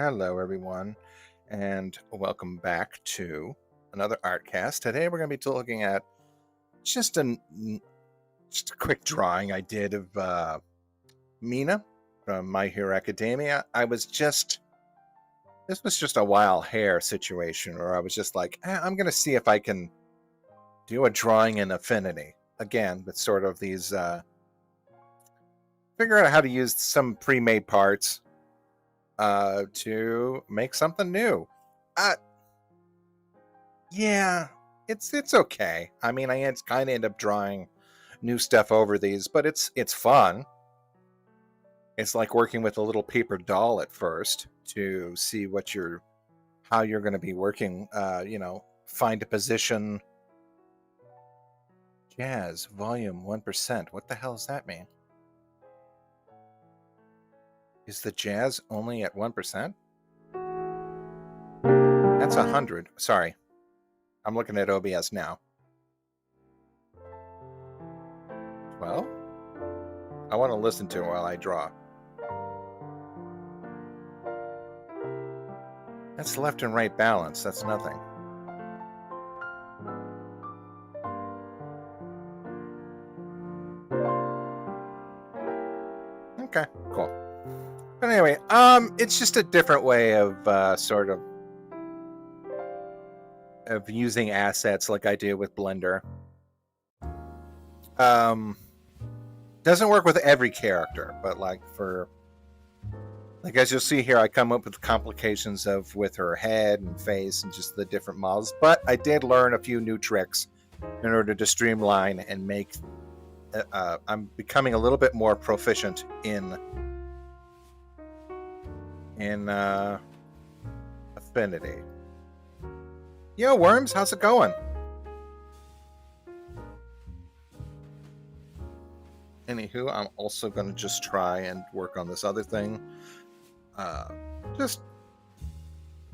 Hello, everyone, and welcome back to another Artcast. Today, we're going to be looking at just a just a quick drawing I did of Mina from My Hero Academia. This was just a wild hair situation where I was just like, I'm going to see if I can do a drawing in Affinity again with sort of these. Figure out how to use some pre-made parts to make something new. Uh, yeah, it's okay. I mean, I kind of end up drawing new stuff over these, but it's fun. It's like working with a little paper doll at first to see how you're going to be working. Find a position. Jazz volume 1%. What the hell does that mean? Is the jazz only at 1%? That's 100. Sorry. I'm looking at OBS now. Well, I want to listen to it while I draw. That's left and right balance. That's nothing. Okay, cool. But anyway, it's just a different way of of using assets like I do with Blender. Doesn't work with every character, but as you'll see here, I come up with complications with her head and face and just the different models. But I did learn a few new tricks in order to streamline and make. I'm becoming a little bit more proficient in Affinity. Yo, Worms, how's it going? Anywho, I'm also going to just try and work on this other thing. Just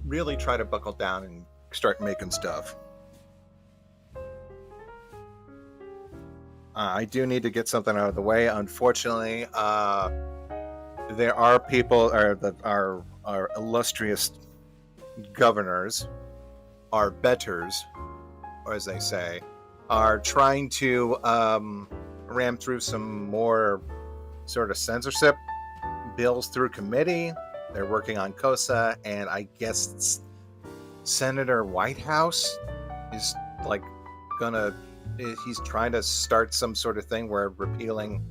really try to buckle down and start making stuff. I do need to get something out of the way. Unfortunately, there are people, our illustrious governors, our betters, or as they say, are trying to ram through some more sort of censorship bills through committee. They're working on COSA, and I guess Senator Whitehouse is he's trying to start some sort of thing where repealing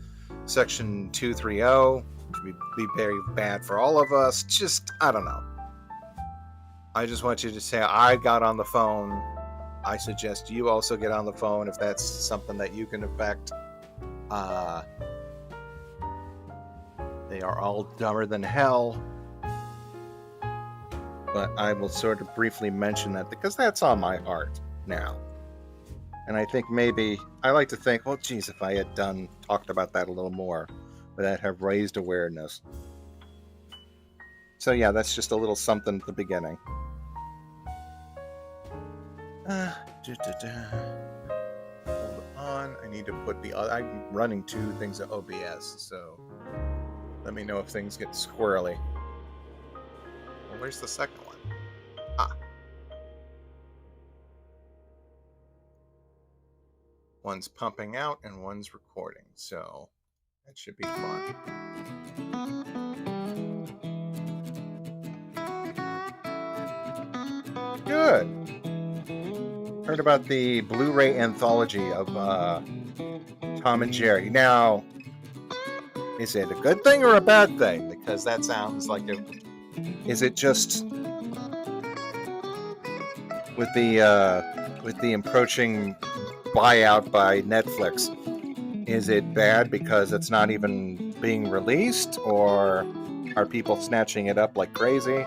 Section 230, which would be very bad for all of us. I don't know. I just want you to say I got on the phone. I suggest you also get on the phone if that's something that you can affect. They are all dumber than hell. But I will sort of briefly mention that because that's on my heart now. And I think I like to think, well, geez, if I had talked about that a little more, would that have raised awareness? So yeah, that's just a little something at the beginning. Hold on, I need to put I'm running two things at OBS, so let me know if things get squirrely. Well, where's the second one? One's pumping out and one's recording, so that should be fun. Good. Heard about the Blu-ray anthology of Tom and Jerry. Now, is it a good thing or a bad thing? Because that sounds like is it just with the approaching buyout by Netflix? Is it bad because it's not even being released, or are people snatching it up like crazy?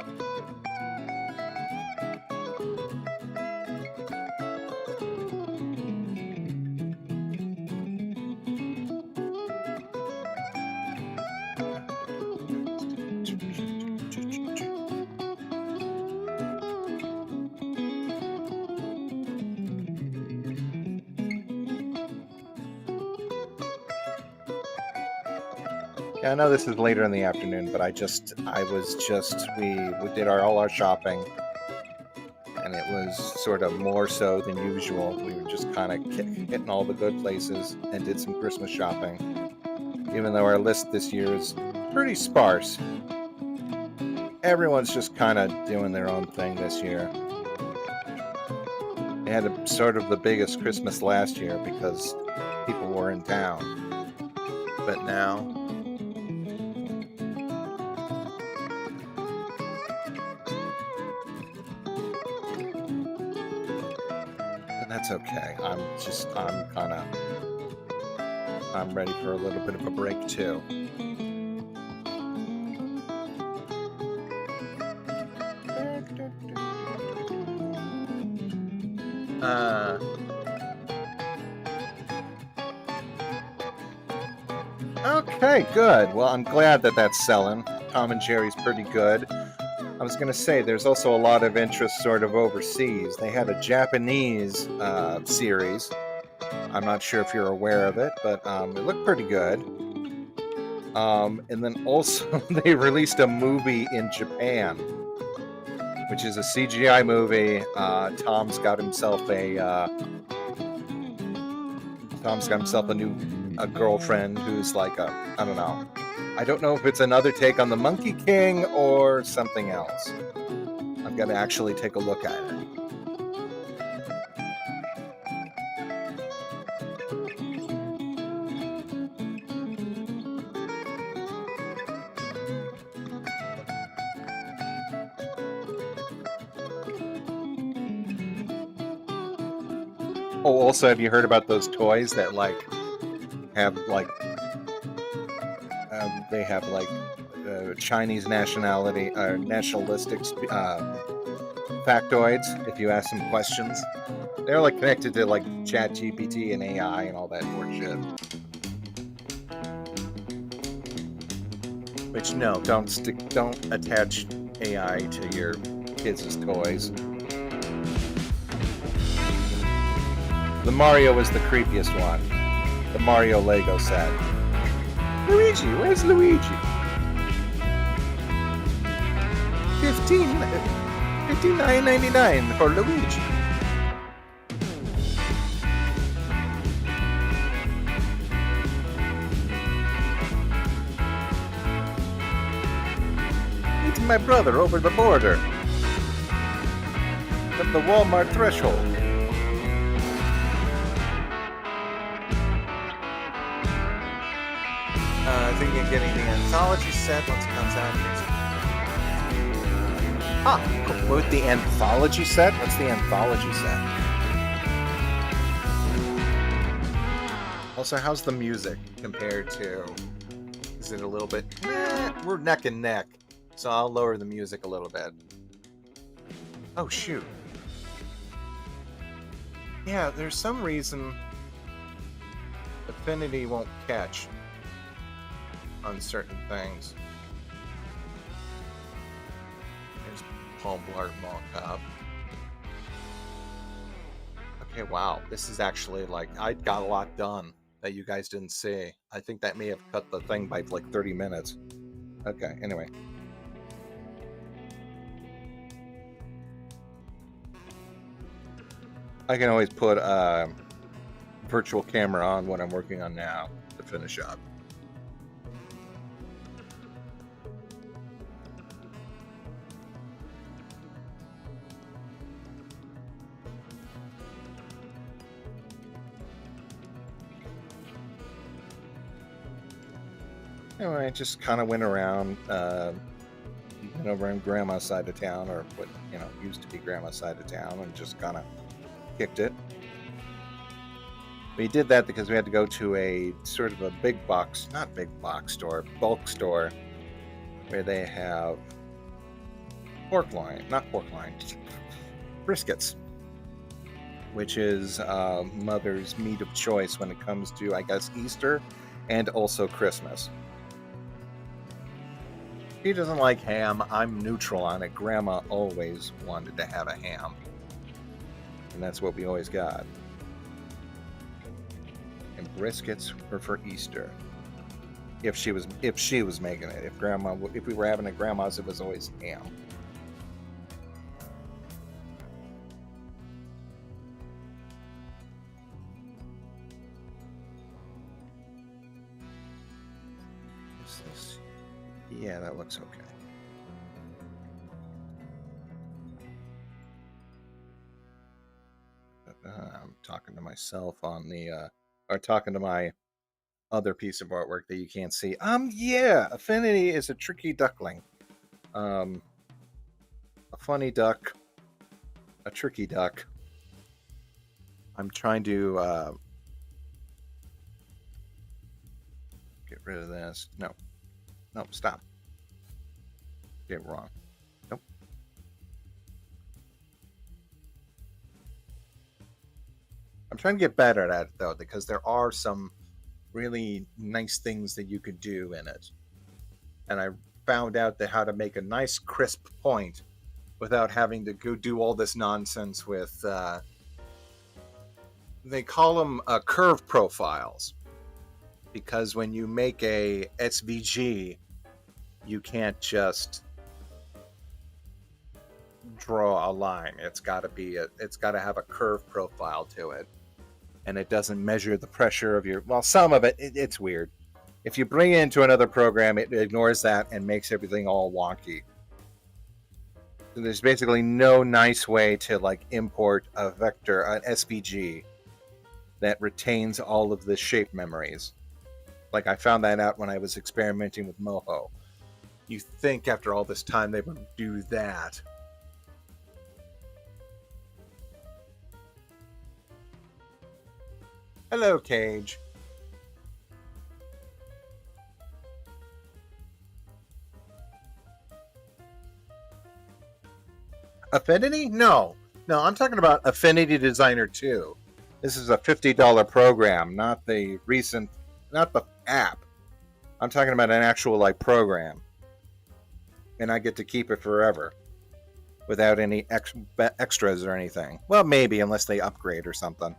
I know this is later in the afternoon, but we did all our shopping, and it was sort of more so than usual. We were just kind of hitting all the good places and did some Christmas shopping, even though our list this year is pretty sparse. Everyone's just kind of doing their own thing this year. They had sort of the biggest Christmas last year because people were in town, but now that's okay. I'm ready for a little bit of a break too. Okay, good. Well, I'm glad that that's selling. Tom and Jerry's pretty good. I was going to say, there's also a lot of interest sort of overseas. They had a Japanese series. I'm not sure if you're aware of it, but it looked pretty good. And then also, they released a movie in Japan, which is a CGI movie. Tom's got himself a girlfriend who's like I don't know. I don't know if it's another take on the Monkey King or something else. I've got to actually take a look at it. Oh, also, have you heard about those toys that they have Chinese nationalistic factoids? If you ask them questions, they're like connected to like ChatGPT and AI and all that horseshit. Which no, don't attach AI to your kids' toys. The Mario was the creepiest one. The Mario Lego set. Luigi, where's Luigi? $59.99 for Luigi. Meeting my brother over the border. At the Walmart threshold. I think you're getting the anthology set once it comes out. With the anthology set? What's the anthology set? Also, how's the music compared to... Is it a little bit... we're neck and neck. So I'll lower the music a little bit. Oh, shoot. Yeah, there's some reason Affinity won't catch on certain things. There's Paul Blart mock-up. Okay, wow. This is actually like, I got a lot done that you guys didn't see. I think that may have cut the thing by like 30 minutes. Okay, anyway. I can always put a virtual camera on what I'm working on now to finish up. Anyway, I just kind of went around, went over on Grandma's side of town, or what, used to be Grandma's side of town, and just kind of kicked it. We did that because we had to go to a sort of a bulk store, where they have briskets, which is Mother's meat of choice when it comes to, I guess, Easter and also Christmas. He doesn't like ham. I'm neutral on it. Grandma always wanted to have a ham. And that's what we always got. And briskets were for Easter. if she was making it. If we were having it at grandma's, it was always ham. Yeah, that looks okay. I'm talking to myself on the, or talking to my other piece of artwork that you can't see. Yeah, Affinity is a tricky duckling. A funny duck, a tricky duck. I'm trying to get rid of this. No, stop. Get wrong. Nope. I'm trying to get better at it though, because there are some really nice things that you could do in it, and I found out that how to make a nice crisp point without having to go do all this nonsense with. They call them curve profiles, because when you make a SVG, you can't just draw a line. It's got to have a curve profile to it, and it doesn't measure the pressure of your. Well, some of it's weird. If you bring it into another program, it ignores that and makes everything all wonky. So there's basically no nice way to like import a vector, an SVG, that retains all of the shape memories. Like I found that out when I was experimenting with Moho. You think after all this time they would do that. Hello, Cage. Affinity? No, I'm talking about Affinity Designer 2. This is a $50 program, not the app. I'm talking about an actual like program, and I get to keep it forever without any extras or anything. Well, maybe unless they upgrade or something.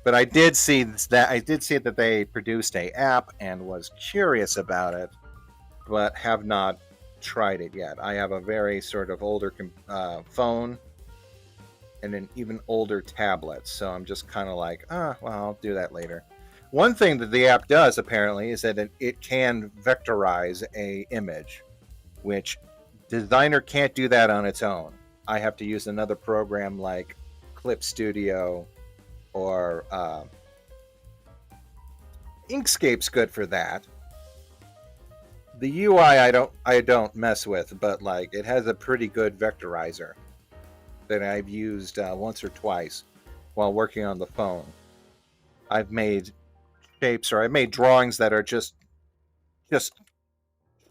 But I did see that they produced a app and was curious about it, but have not tried it yet. I have a very sort of older phone and an even older tablet, so I'm just kind of like, well, I'll do that later. One thing that the app does apparently is that it can vectorize a image, which Designer can't do that on its own. I have to use another program like Clip Studio or Inkscape's good for that. The UI I don't mess with, but like it has a pretty good vectorizer that I've used once or twice while working on the phone. I've made shapes, or I made drawings that are just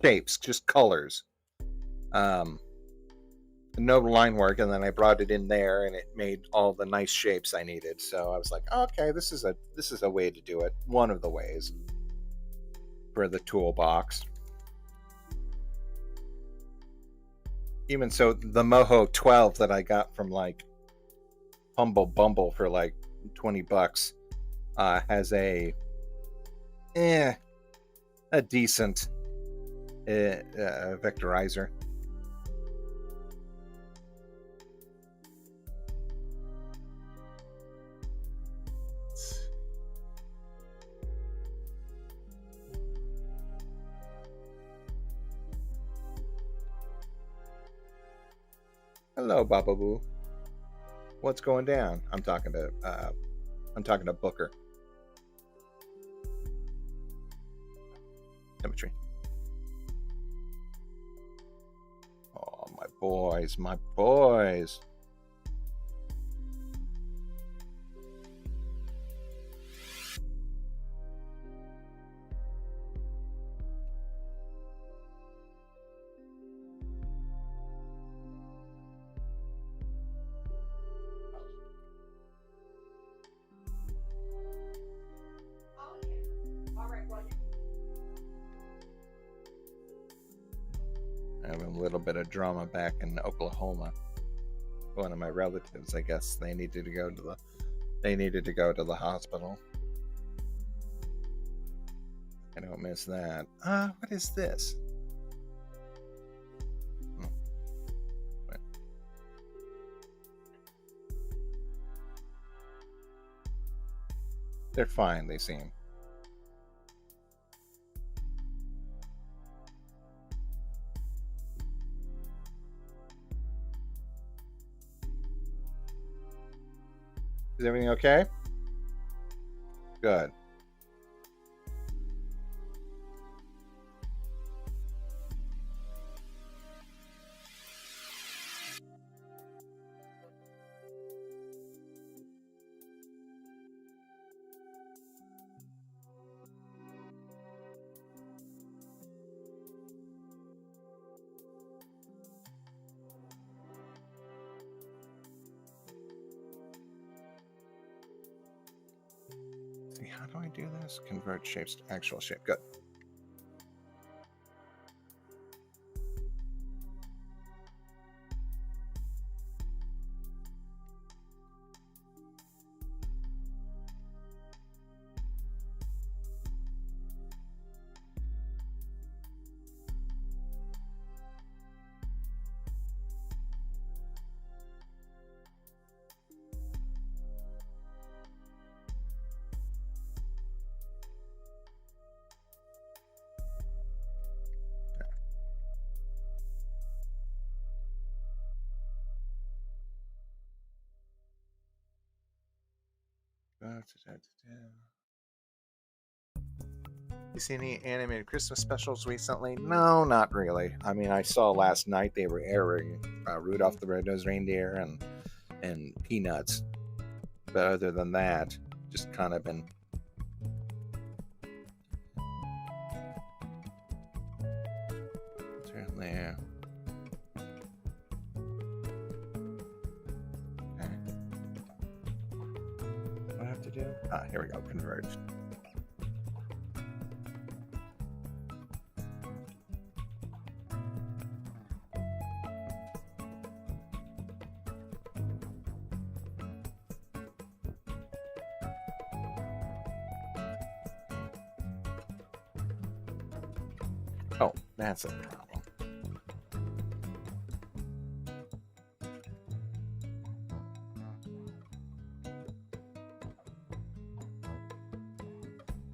shapes, just colors. No line work, and then I brought it in there, and it made all the nice shapes I needed. So I was like, okay, this is a way to do it. One of the ways for the toolbox. Even so, the Moho 12 that I got from like Humble Bumble for like $20 has a decent vectorizer. Hello, Baba Boo. What's going down? I'm talking to Booker. Symmetry. Oh, my boys. Having a little bit of drama back in Oklahoma. One of my relatives, I guess, they needed to go to they needed to go to the hospital. I don't miss that. What is this? They're fine, they seem. Is everything okay? Good. See, how do I do this? Convert shapes to actual shape. Good. You see any animated Christmas specials recently? No, not really. I mean, I saw last night they were airing Rudolph the Red-Nosed Reindeer and Peanuts, but other than that, just kind of been. Turn there. Okay. What do I have to do? Here we go. Converge. Oh, that's a problem.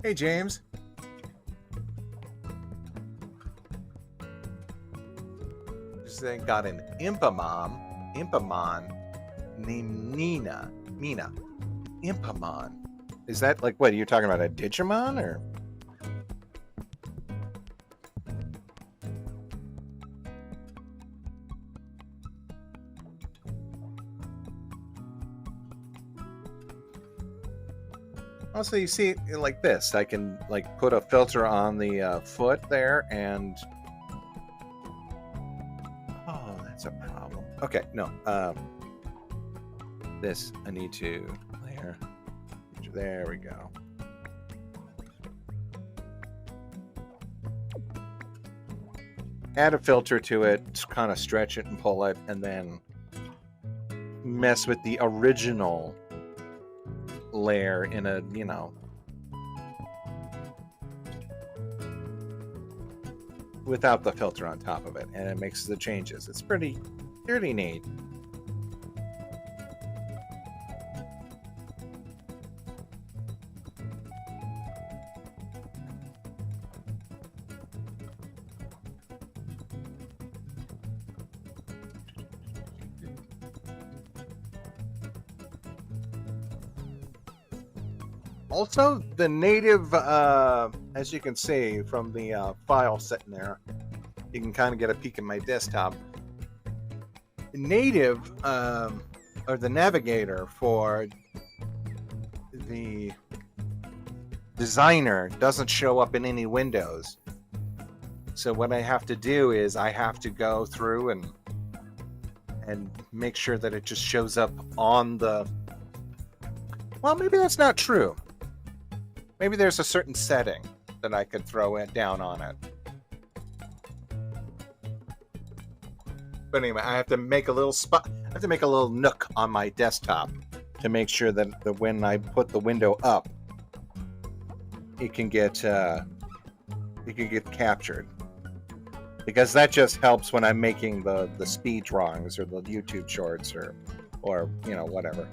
Hey, James. Just got an Impamon named Mina. Impamon. Is that like what? Are you talking about a Digimon or? Also, you see it like this. I can like put a filter on the foot there, and oh, that's a problem. Okay, no. This I need to layer. There we go. Add a filter to it, kind of stretch it and pull it, and then mess with the original layer in a, you know, without the filter on top of it, and it makes the changes. It's pretty neat. Also, the native, as you can see from the file sitting there, you can kind of get a peek at my desktop. Native, or the navigator for the designer doesn't show up in any windows. So what I have to do is I have to go through and make sure that it just shows up on the... Well, maybe that's not true. Maybe there's a certain setting that I could throw it down on it. But anyway, I have to make a little spot. I have to make a little nook on my desktop to make sure that when I put the window up, it can get captured, because that just helps when I'm making the speed drawings or the YouTube shorts or whatever.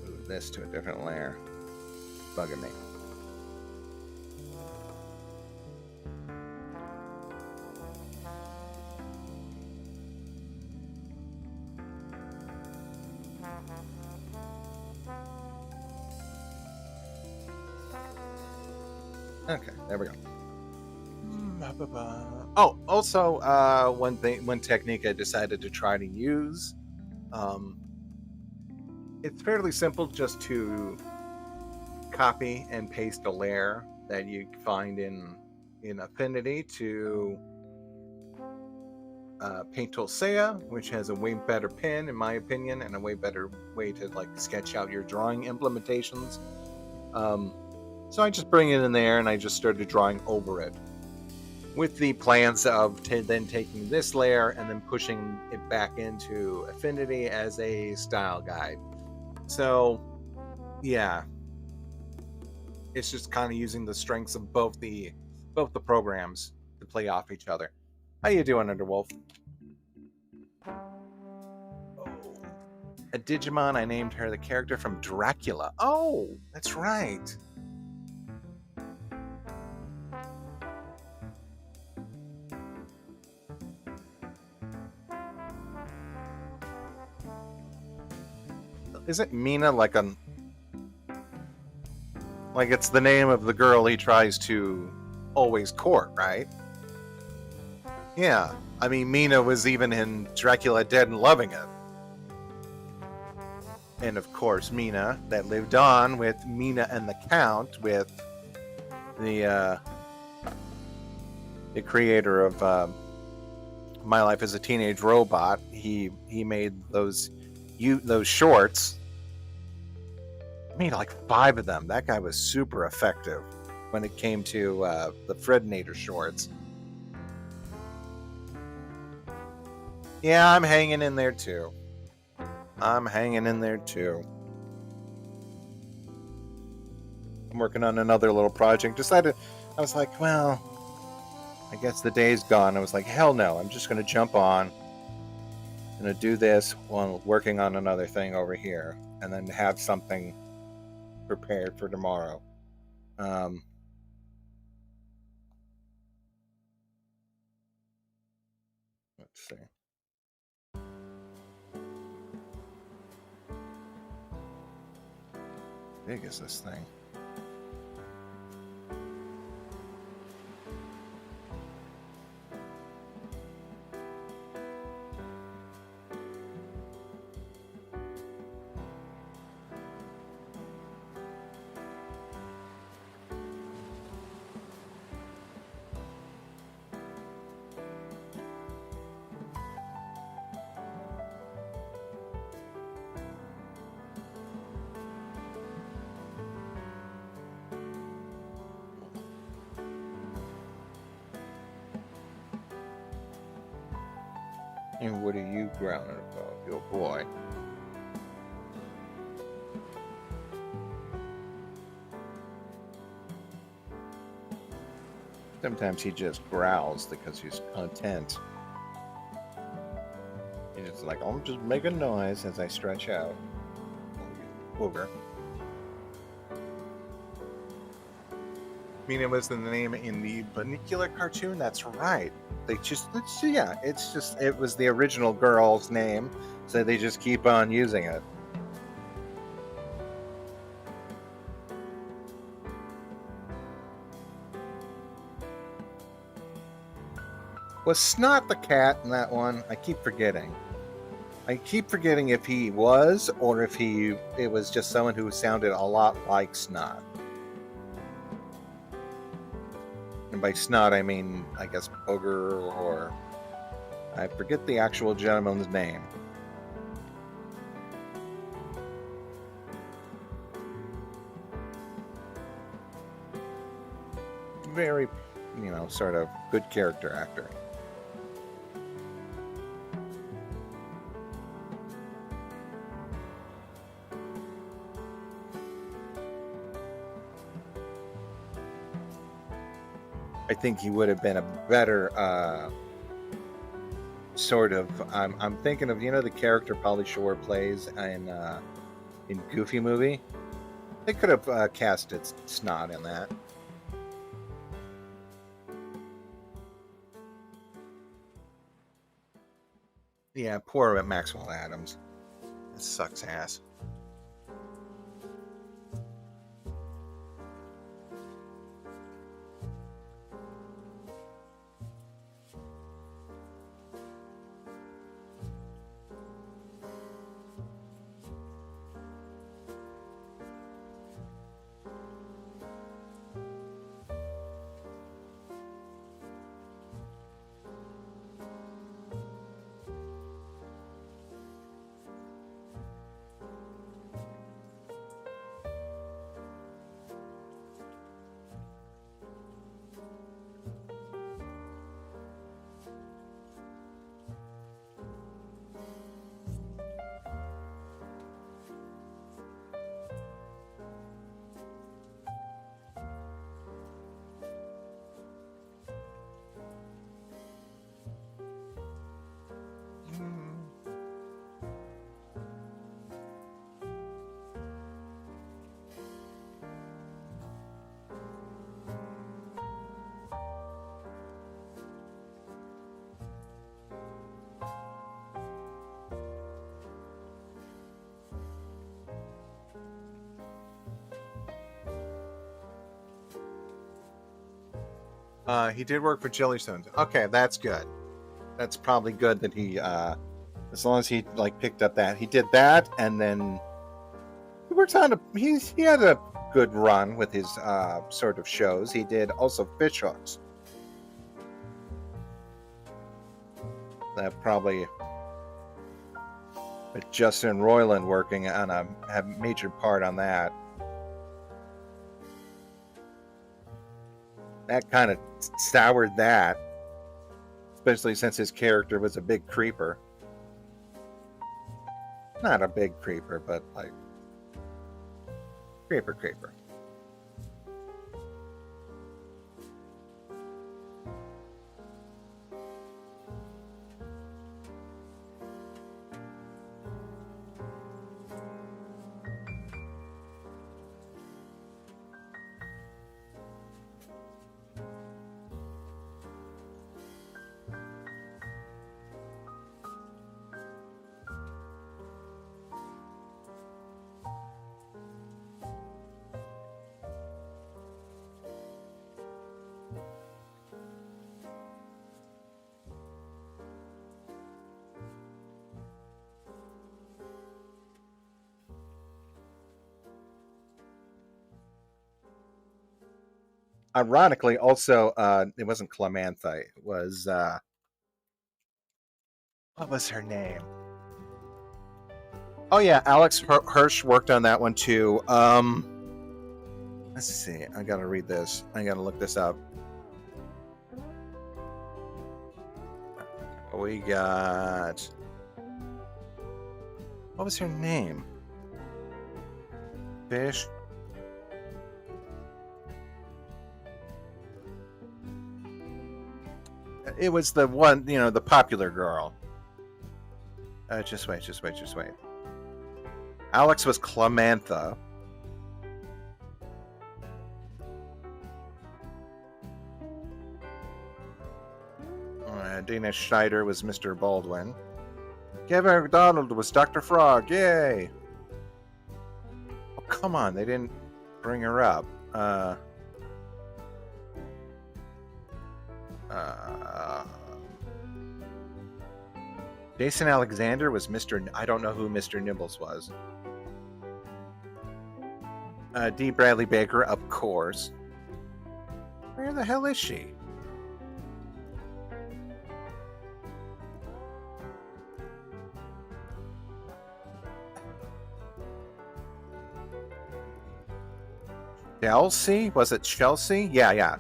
Move this to a different layer. Bugging me. Okay, there we go. Oh, also, one technique I decided to try to use. It's fairly simple just to copy and paste a layer that you find in Affinity to Paint Tool Saya, which has a way better pen, in my opinion, and a way better way to sketch out your drawing implementations. So I just bring it in there and I just started drawing over it, with the plans of then taking this layer and then pushing it back into Affinity as a style guide. So, yeah, it's just kind of using the strengths of both the programs to play off each other. How you doing, Underwolf? A Digimon, I named her the character from Dracula. Oh, that's right. Isn't Mina like it's the name of the girl he tries to always court, right? Yeah, I mean, Mina was even in Dracula Dead and Loving It. And of course, Mina, that lived on with Mina and the Count, with the creator of My Life as a Teenage Robot. He made those shorts. He made like 5 of them. That guy was super effective when it came to the Fredinator shorts. Yeah, I'm hanging in there too. I'm working on another little project. I was like, well, I guess the day's gone. I was like, hell no, I'm just going to jump on. I'm going to do this while working on another thing over here, and then have something prepared for tomorrow. Let's see. How big is this thing? And what are you growling about, your boy? Sometimes he just growls because he's content. It's like, I'm just making noise as I stretch out. Booger. Mina was the name in the Binocular cartoon. That's right. It was the original girl's name, so they just keep on using it. Was Snot the cat in that one? I keep forgetting if he was or if it was just someone who sounded a lot like Snot. And by Snot, I mean, I guess Booger, or I forget the actual gentleman's name. Very, sort of good character actor. I think he would have been a better sort of. I'm thinking of the character Pauly Shore plays in Goofy movie. They could have casted Snot in that. Yeah, poor Maxwell Adams. It sucks ass. He did work for Jellystones. Okay, that's good. That's probably good that he, as long as he picked up that he did that, and then he worked on he had a good run with his sort of shows. He did also Fish Hooks. That probably with Justin Roiland working on a major part on that. That kind of soured that, especially since his character was a big creeper. Not a big creeper, but creeper. Ironically, also, it wasn't Clemantha. It was what was her name? Oh yeah, Alex Hirsch worked on that one too. Let's see. I gotta read this. I gotta look this up. We got. What was her name? Fish. It was the one, the popular girl. Just wait. Alex was Clemantha. Dana Schneider was Mr. Baldwin. Kevin McDonald was Dr. Frog. Yay! Oh, come on, they didn't bring her up. Jason Alexander was Mr. I don't know who Mr. Nibbles was. D. Bradley Baker, of course. Where the hell is she? Chelsea? Was it Chelsea? Yeah.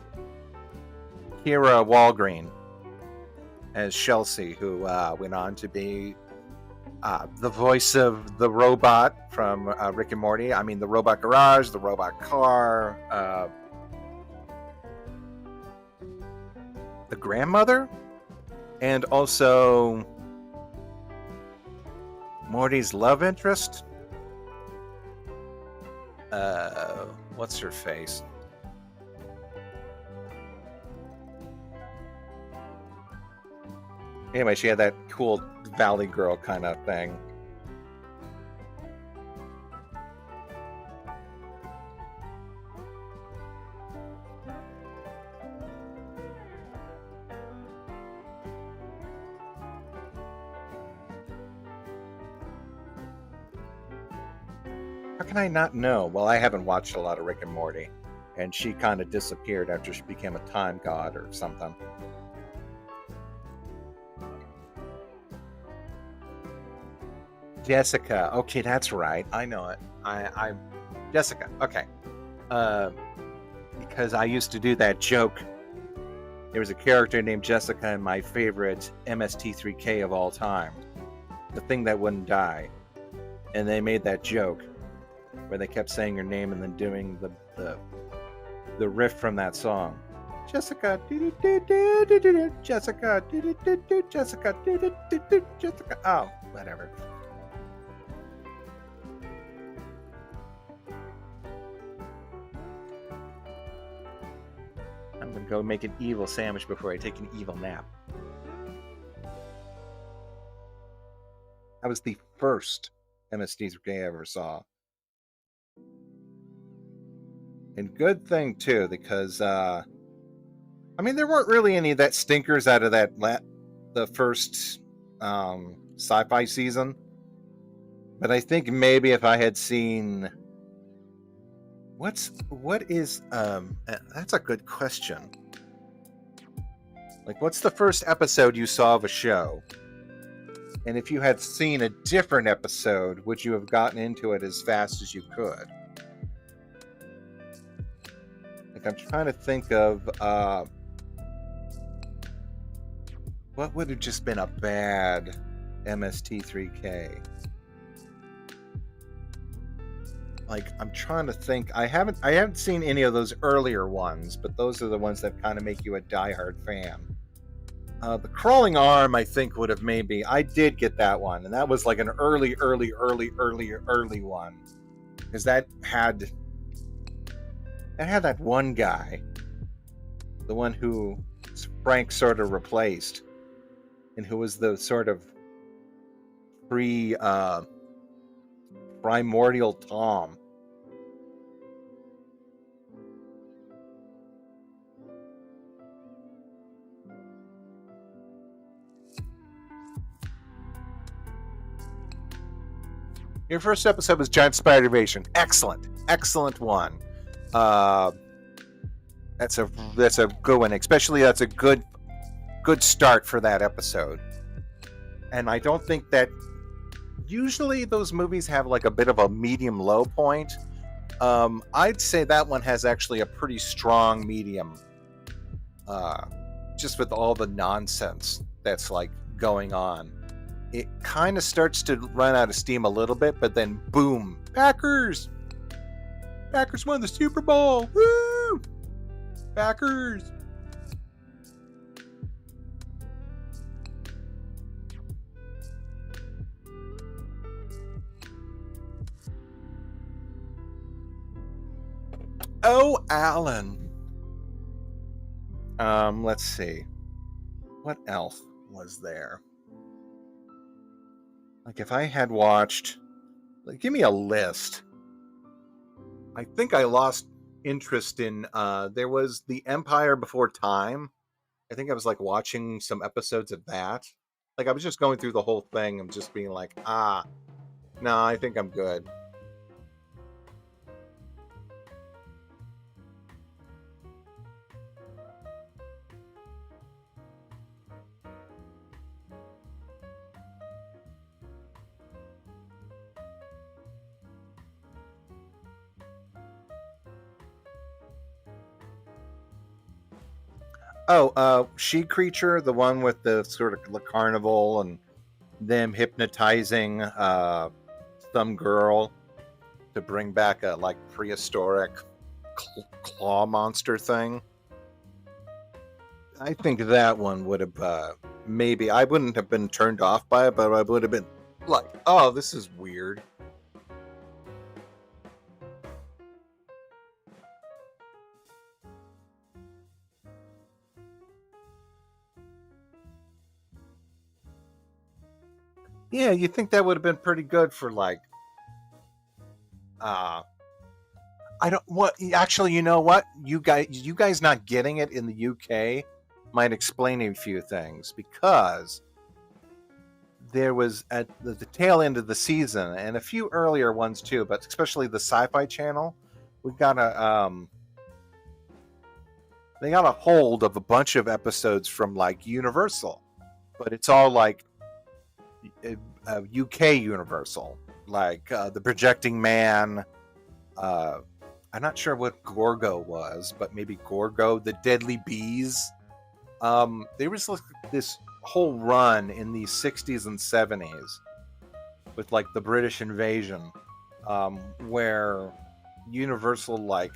Kira Walgreen as Chelsea, who went on to be the voice of the robot from Rick and Morty. I mean, the robot garage, the robot car, the grandmother, and also Morty's love interest. What's her face? Anyway, she had that cool Valley Girl kind of thing. How can I not know? Well, I haven't watched a lot of Rick and Morty, and she kind of disappeared after she became a time god or something. Jessica. Okay, that's right. I know it. I'm Jessica. Okay. Because I used to do that joke. There was a character named Jessica in my favorite MST3K of all time, the thing that wouldn't die, and they made that joke where they kept saying her name and then doing the riff from that song. Jessica, Jessica, Jessica, Jessica. Oh, whatever. I'm gonna go make an evil sandwich before I take an evil nap. That was the first MST3K I ever saw. And good thing too, because I mean, there weren't really any of that stinkers out of the first sci-fi season. But I think maybe if I had seen what is that's a good question. Like, what's the first episode you saw of a show? And if you had seen a different episode, would you have gotten into it as fast as you could? Like, I'm trying to think of what would have just been a bad MST3K. Like, I'm trying to think. I haven't seen any of those earlier ones, but those are the ones that kind of make you a diehard fan. The Crawling Arm, I think, would have maybe. I did get that one, and that was like an early one, because that had that one guy, the one who Frank sort of replaced, and who was the sort of primordial Tom. Your first episode was Giant Spider Invasion. Excellent one. That's a good one. Especially that's a good start for that episode. And I don't think that usually those movies have like a bit of a medium low point. I'd say that one has actually a pretty strong medium. Just with all the nonsense that's like going on. It kind of starts to run out of steam a little bit, but then boom, Packers won the Super Bowl. Woo! Packers. Oh, Alan. Let's see. What else? was there? Like, if I had watched, like, give me a list. I think I lost interest in, there was The Empire Before Time. I think I was like watching some episodes of that. Like, I was just going through the whole thing and just being like, no, I think I'm good. Oh, She Creature, the one with the sort of the carnival and them hypnotizing some girl to bring back a like prehistoric claw monster thing. I think that one would have maybe I wouldn't have been turned off by it, but I would have been like, oh, this is weird. Yeah, you think that would have been pretty good for like uh I don't what actually, you know what? You guys not getting it in the UK might explain a few things, because there was at the tail end of the season and a few earlier ones too, but especially the Sci-Fi Channel, we got they got a hold of a bunch of episodes from like Universal, but it's all like UK Universal, like the Projecting Man. I'm not sure what Gorgo was, but maybe Gorgo, the Deadly Bees. There was like this whole run in the 60s and 70s with like the British invasion, where Universal like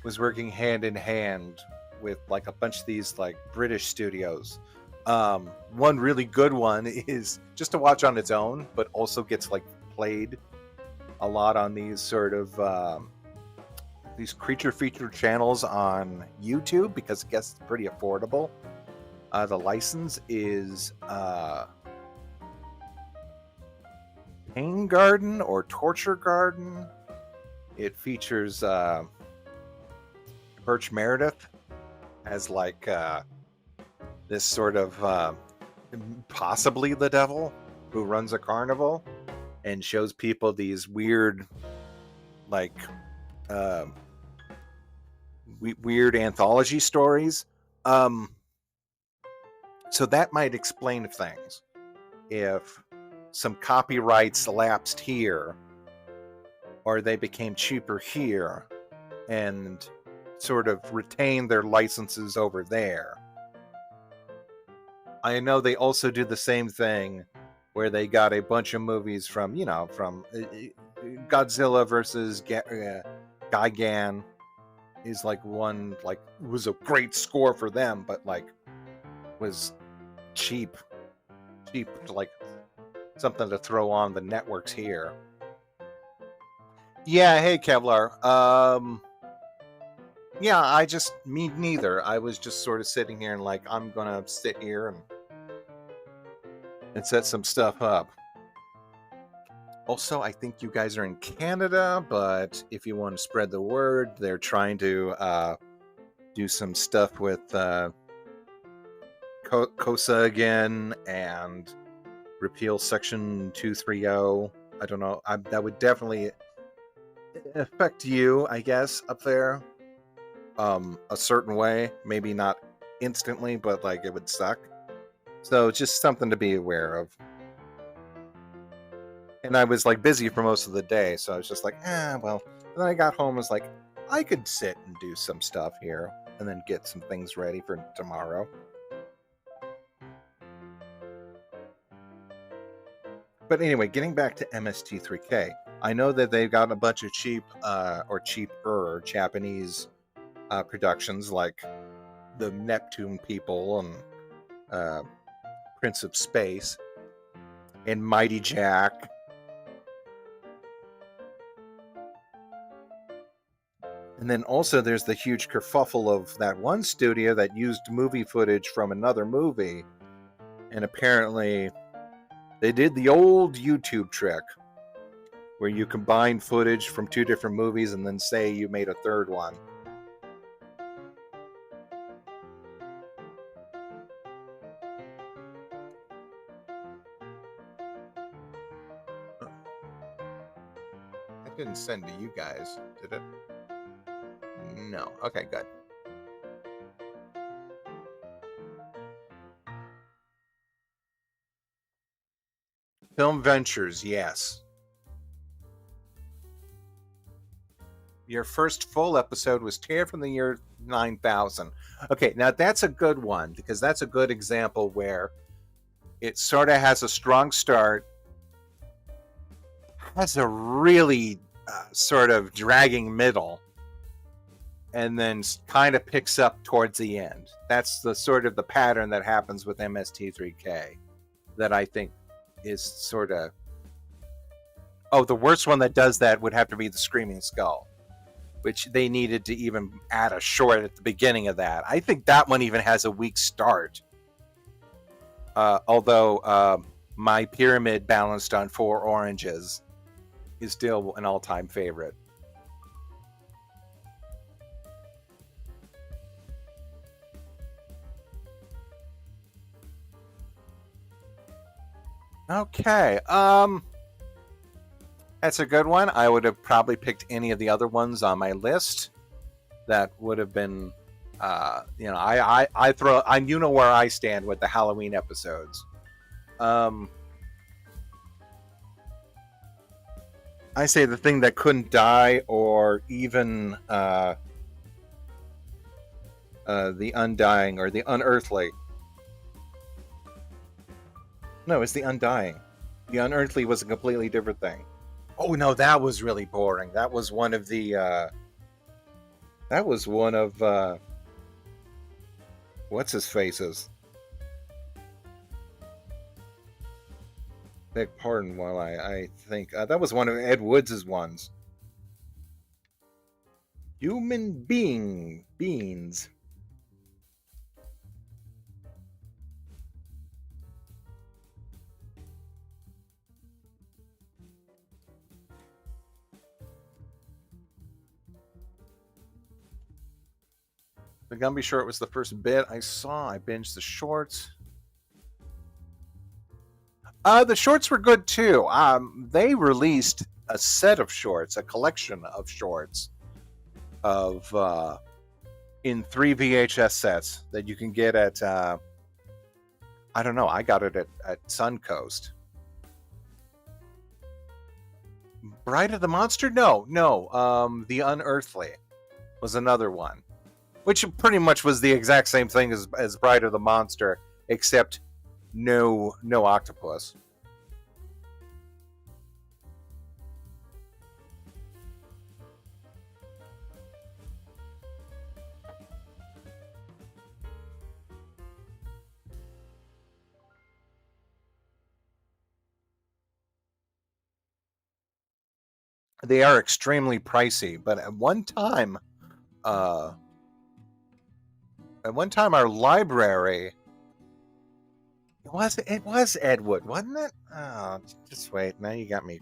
was working hand in hand with like a bunch of these like British studios. One really good one is just to watch on its own, but also gets like played a lot on these sort of these creature feature channels on YouTube, because I guess it's pretty affordable. The license is Pain Garden or Torture Garden. It features Birch Meredith as like this sort of possibly the devil who runs a carnival and shows people these weird like weird anthology stories. So that might explain things. If some copyrights lapsed here, or they became cheaper here, and sort of retained their licenses over there. I know they also do the same thing where they got a bunch of movies from, from Godzilla versus Gigan is like one, like, was a great score for them, but like was cheap, like something to throw on the networks here. Yeah, hey Kevlar. Yeah, me neither. I was just sort of sitting here and like, I'm gonna sit here and set some stuff up. Also, I think you guys are in Canada, but if you want to spread the word, they're trying to do some stuff with COSA again and repeal Section 230. I don't know. That would definitely affect you, I guess, up there. A certain way. Maybe not instantly, but like it would suck. So just something to be aware of. And I was like busy for most of the day, so I was just like, well. And then I got home and was like, I could sit and do some stuff here and then get some things ready for tomorrow. But anyway, getting back to MST3K, I know that they've got a bunch of cheap or cheaper Japanese productions like the Neptune People and Prince of Space and Mighty Jack. And then also there's the huge kerfuffle of that one studio that used movie footage from another movie And apparently, they did the old YouTube trick where you combine footage from 2 different movies and then say you made a third one. It didn't send to you guys, did it? No. Okay, good. Film Ventures, yes. Your first full episode was Tear from the Year 9000. Okay, now that's a good one because that's a good example where it sort of has a strong start, has a really sort of dragging middle, and then kind of picks up towards the end. That's the sort of the pattern that happens with MST3K that I think is sort of... Oh, the worst one that does that would have to be the Screaming Skull, which they needed to even add a short at the beginning of that. I think that one even has a weak start. Although My Pyramid Balanced on 4 Oranges is still an all-time favorite. Okay, that's a good one. I would have probably picked any of the other ones on my list. That would have been, I you know where I stand with the Halloween episodes. I say The Thing That Couldn't Die, or even The Undying, or The Unearthly. No, it's The Undying. The Unearthly was a completely different thing. Oh no, that was really boring. That was one of the what's his faces? Beg pardon while I think. That was one of Ed Woods' ones. Human beings. The Gumby short was the first bit I saw. I binged the shorts. The shorts were good too. They released a set of shorts, a collection of shorts, of in 3 VHS sets that you can get at. I don't know. I got it at Suncoast. Bride of the Monster? No. The Unearthly was another one, which pretty much was the exact same thing as Bride of the Monster, except no octopus. They are extremely pricey, but at one time our library... It was Ed Wood, wasn't it? Oh, just wait. Now you got me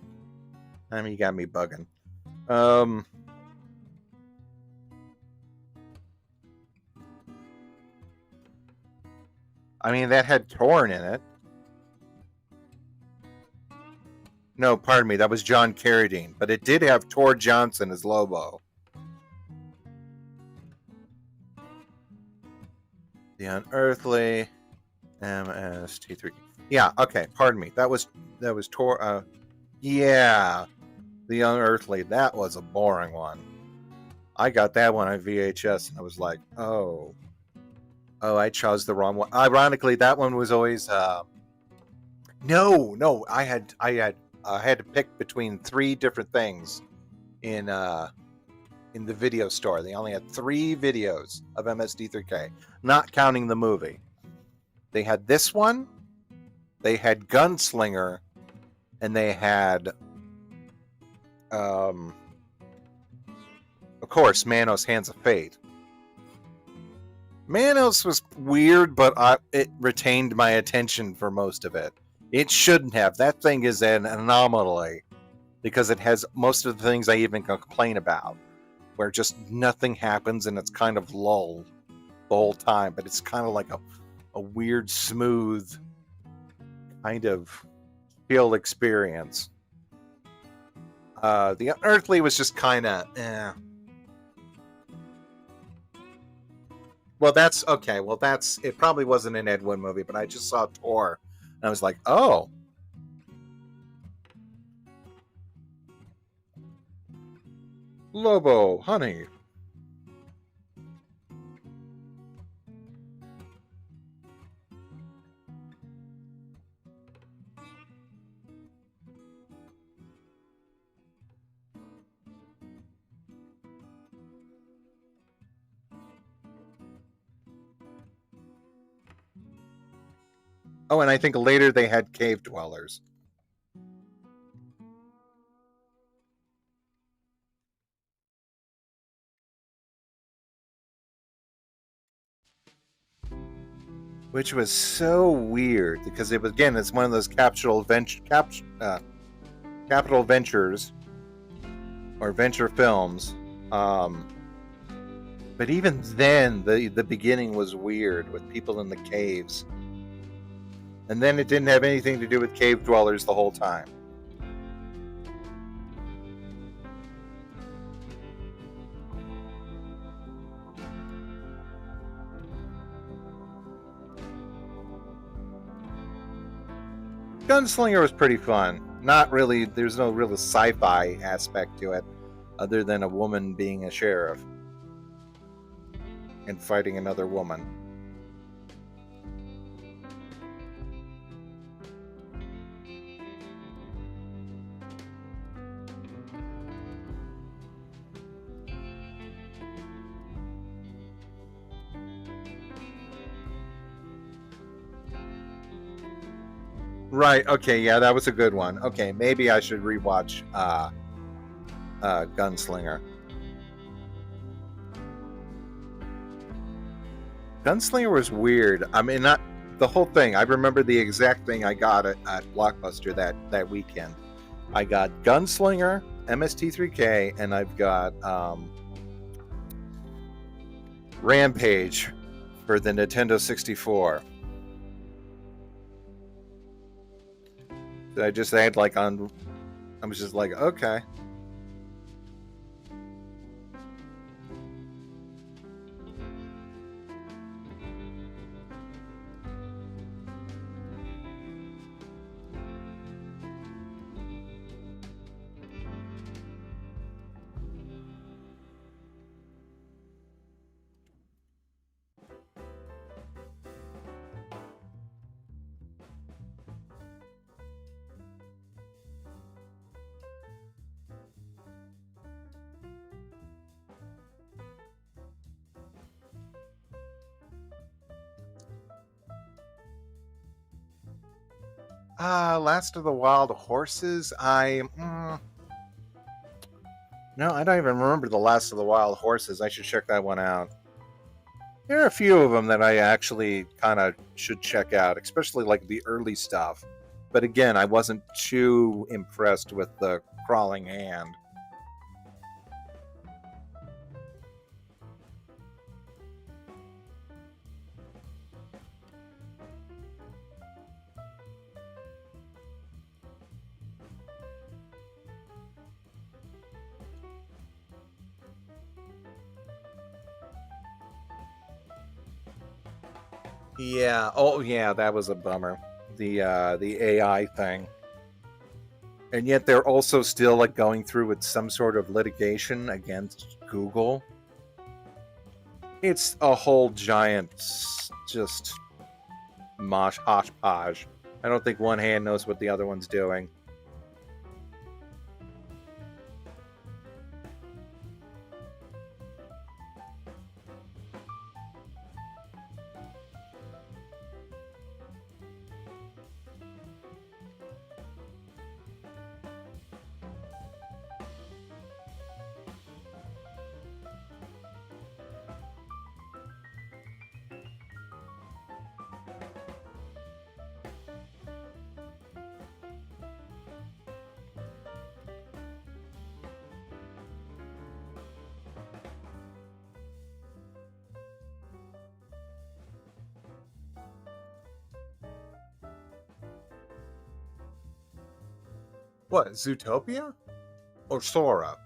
bugging. I mean, that had Torn in it. No, pardon me, that was John Carradine, but it did have Tor Johnson as Lobo. The Unearthly, MST3. Yeah, okay, pardon me. That was Tor. Yeah, The Unearthly. That was a boring one. I got that one on VHS, and I was like, oh, I chose the wrong one. Ironically, that one was always. No, I had to pick between 3 different things in the video store. They only had 3 videos of MST3K, not counting the movie. They had this one, they had Gunslinger, and they had, of course, Manos Hands of Fate. Manos was weird, but it retained my attention for most of it. It shouldn't have. That thing is an anomaly because it has most of the things I even complain about, where just nothing happens and it's kind of lull the whole time, but it's kind of like a weird, smooth kind of feel experience. The Unearthly was just kind of Well, that's okay. Well, that's it. Probably wasn't an Ed Wood movie, but I just saw Tor, and I was like, oh, Lobo, honey. Oh, and I think later they had Cave Dwellers. Which was so weird because it was, again, it's one of those capital ventures or venture films. But even then, the beginning was weird with people in the caves, and then it didn't have anything to do with cave dwellers the whole time. Gunslinger was pretty fun. Not really, there's no real sci-fi aspect to it, other than a woman being a sheriff and fighting another woman. Right, okay, yeah, that was a good one. Okay, maybe I should rewatch Gunslinger. Gunslinger was weird. I mean, not the whole thing. I remember the exact thing I got at Blockbuster that weekend. I got Gunslinger, MST3K, and I've got Rampage for the Nintendo 64. I just had like on. I was just like, okay. Last of the Wild Horses. No, I don't even remember the Last of the Wild Horses. I should check that one out. There are a few of them that I actually kind of should check out, especially like the early stuff. But again, I wasn't too impressed with the crawling hand. Yeah. Oh, yeah. That was a bummer. The AI thing, and yet they're also still like going through with some sort of litigation against Google. It's a whole giant, just mosh hodgepodge. I don't think one hand knows what the other one's doing. What, Zootopia? Or Sora?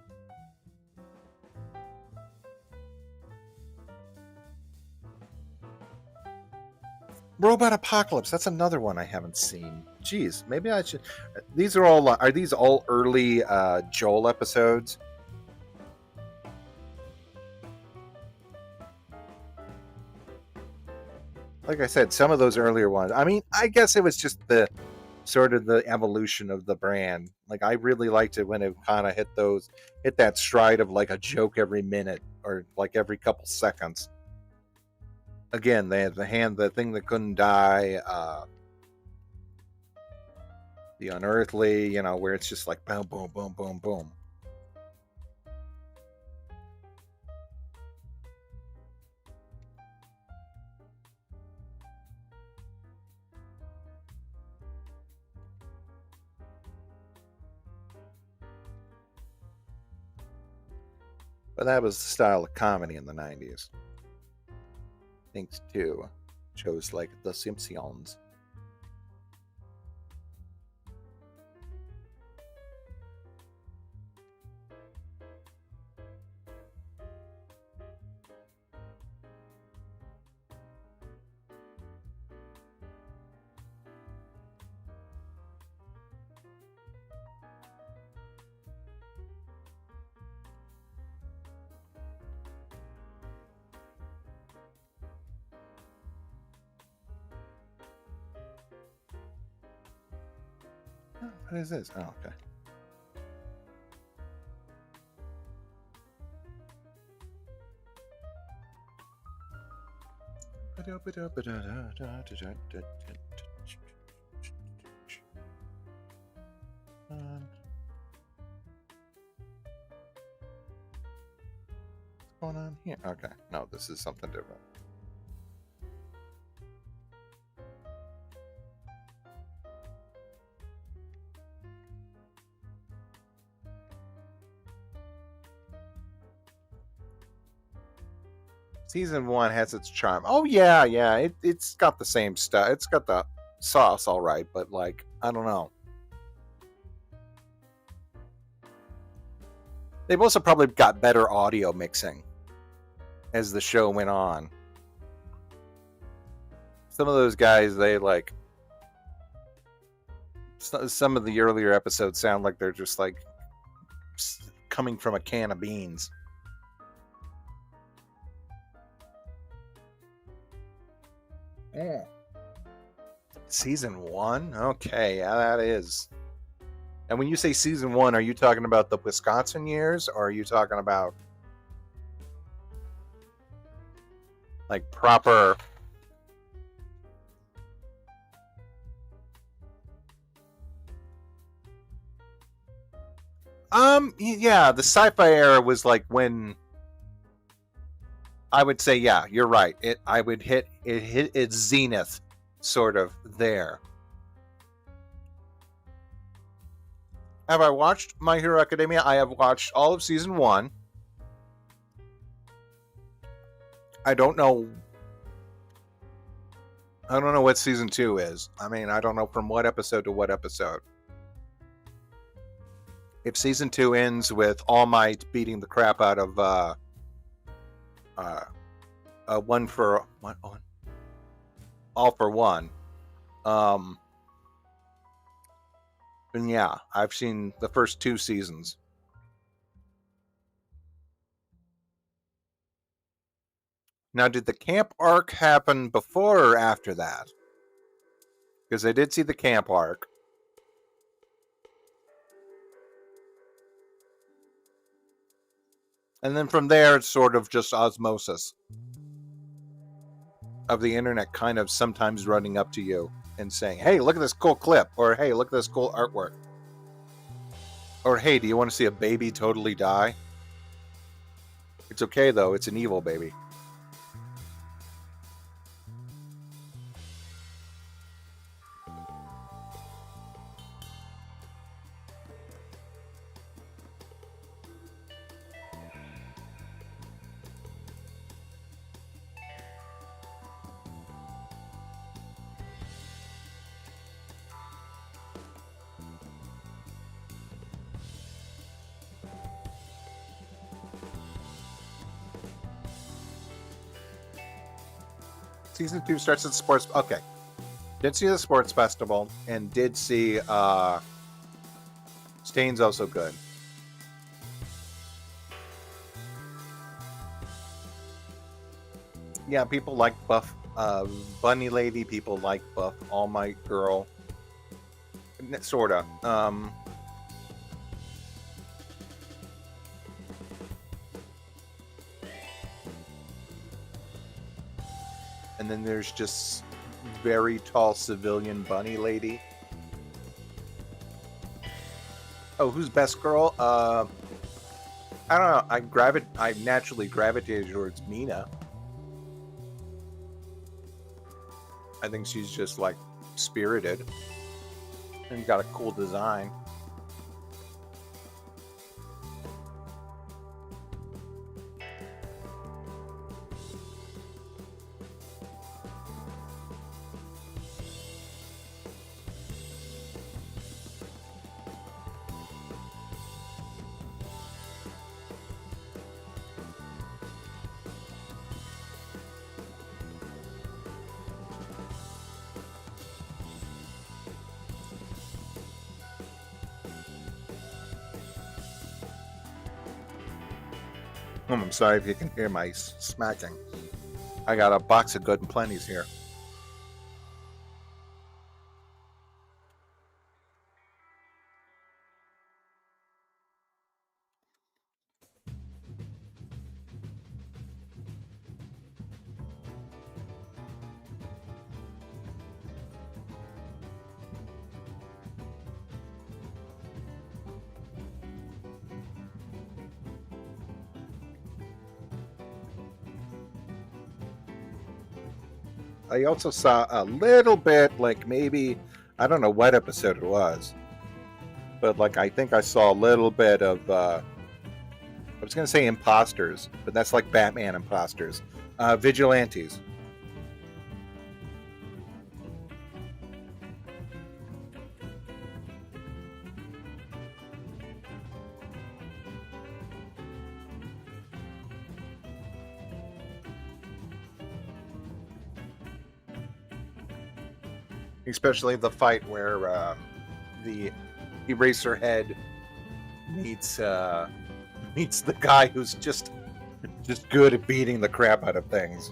Robot Apocalypse. That's another one I haven't seen. Jeez, maybe I should. These are these all early Joel episodes? Like I said, some of those earlier ones. I mean, I guess it was just the sort of the evolution of the brand. Like I really liked it when it kind of hit that stride of like a joke every minute or like every couple seconds. Again, they had the thing that couldn't die, the unearthly, where it's just like boom, boom, boom, boom, boom. But that was the style of comedy in the 90s. Thanks to shows like The Simpsons. Oh, what is this? Oh, okay. What's going on here? Okay, no, this is something different. Season 1 has its charm. Oh yeah, it's got the same stuff. It's got the sauce, all right, but like I don't know. They've also probably got better audio mixing as the show went on. Some of those guys, they like some of the earlier episodes sound like they're just like coming from a can of beans. Yeah. Season 1? Okay, yeah, that is. And when you say season 1, are you talking about the Wisconsin years, or are you talking about like proper? Yeah, the sci-fi era was like when I would say, yeah, you're right. It hit its zenith, sort of there. Have I watched My Hero Academia? I have watched all of season 1. I don't know what season 2 is. I mean, I don't know from what episode to what episode. If season 2 ends with All Might beating the crap out of one for one, all for one, then yeah, I've seen the first 2 seasons. Now, did the camp arc happen before or after that? Because I did see the camp arc. And then from there, it's sort of just osmosis of the internet kind of sometimes running up to you and saying, hey, look at this cool clip, or hey, look at this cool artwork, or hey, do you want to see a baby totally die? It's okay, though. It's an evil baby. Season 2 starts at the sports. Okay. Did see the sports festival and did see Stain's also good. Yeah, people like Buff Bunny Lady. People like Buff All Might Girl. Sorta. And then there's just very tall civilian bunny lady. Oh, who's best girl? I don't know. I naturally gravitated towards Mina. I think she's just like spirited and got a cool design. I'm sorry if you can hear my smacking. I got a box of Good and Plenty's here. I also saw a little bit, like maybe, I don't know what episode it was, but like I think I saw a little bit of, I was going to say imposters, but that's like Batman imposters. Vigilantes. Especially the fight where the Eraserhead meets the guy who's just good at beating the crap out of things.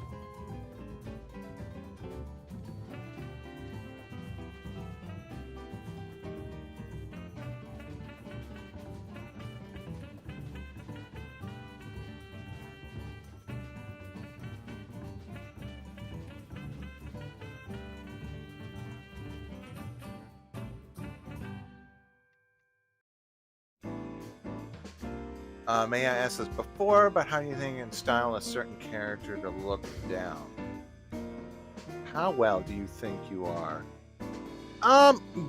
May I ask this before, but how do you think you can style a certain character to look down? How well do you think you are?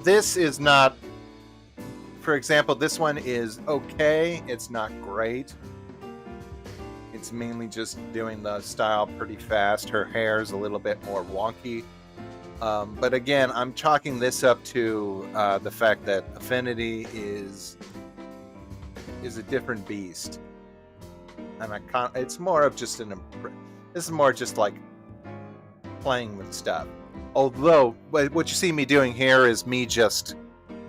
This is not... For example, this one is okay. It's not great. It's mainly just doing the style pretty fast. Her hair's a little bit more wonky. But again, I'm chalking this up to the fact that Affinity is a different beast, and it's more of just this is more just like playing with stuff. Although what you see me doing here is me just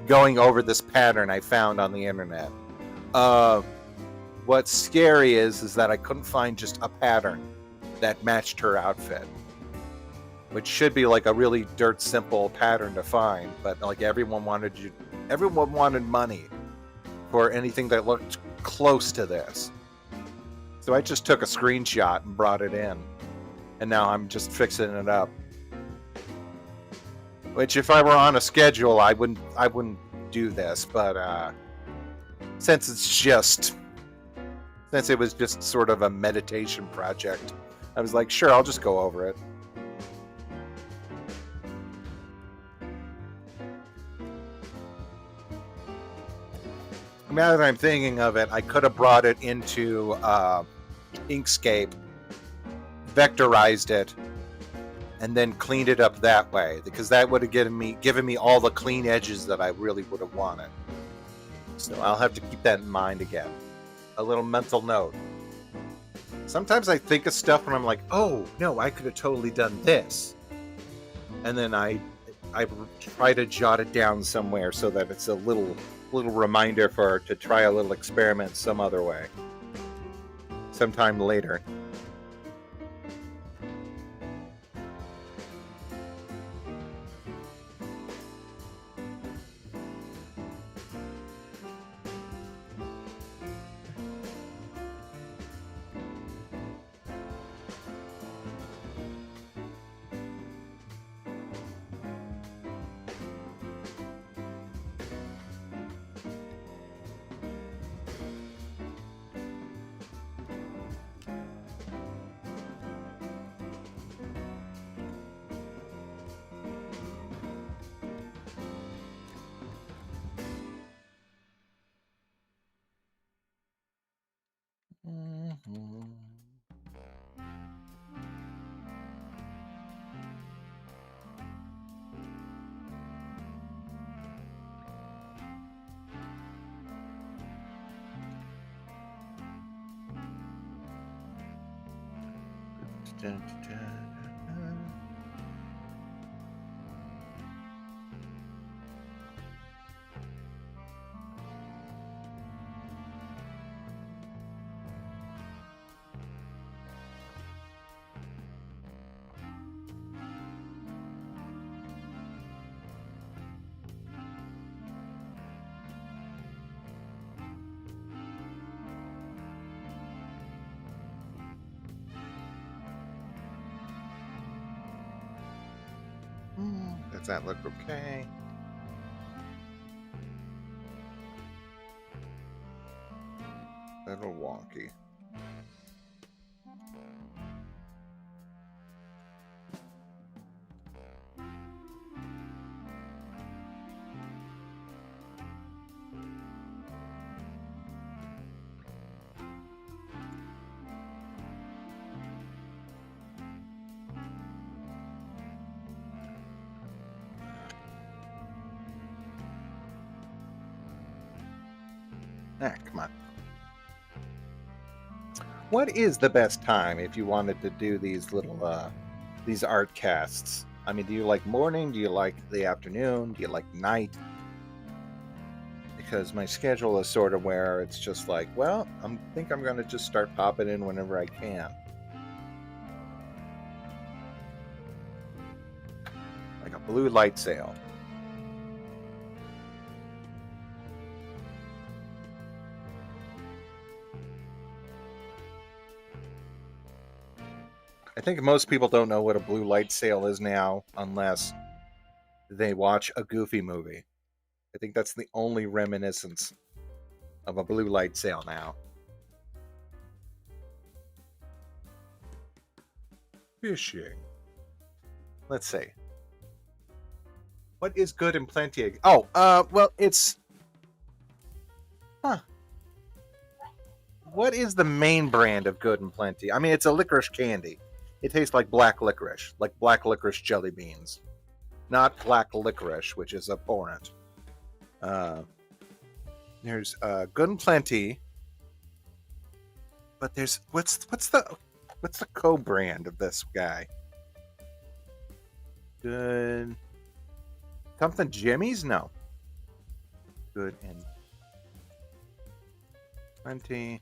going over this pattern I found on the internet. What's scary is that I couldn't find just a pattern that matched her outfit, which should be like a really dirt simple pattern to find, but like everyone wanted money for anything that looked close to this. So I just took a screenshot and brought it in, and now I'm just fixing it up. Which, if I were on a schedule, I wouldn't do this, but since it was just sort of a meditation project, I was like, sure, I'll just go over it. Now that I'm thinking of it, I could have brought it into Inkscape, vectorized it, and then cleaned it up that way, because that would have given me all the clean edges that I really would have wanted. So I'll have to keep that in mind again. A little mental note. Sometimes I think of stuff and I'm like, oh no, I could have totally done this, and then I try to jot it down somewhere so that it's a little reminder to try a little experiment some other way, sometime later. Does that look okay? A little wonky. Come on. What is the best time if you wanted to do these little these art casts? I mean, do you like morning? Do you like the afternoon? Do you like night? Because my schedule is sort of where it's just like, well, I think I'm going to just start popping in whenever I can. Like a blue light sale. I think most people don't know what a blue light sale is now unless they watch a Goofy movie. I think that's the only reminiscence of a blue light sale now. Fishing. Let's see. What is good and plenty? Oh, well, it's... Huh. What is the main brand of Good and Plenty? I mean, it's a licorice candy. It tastes like black licorice jelly beans. Not black licorice, which is abhorrent. There's Good and Plenty, but there's what's the co-brand of this guy? Good something Jimmy's? No. Good and Plenty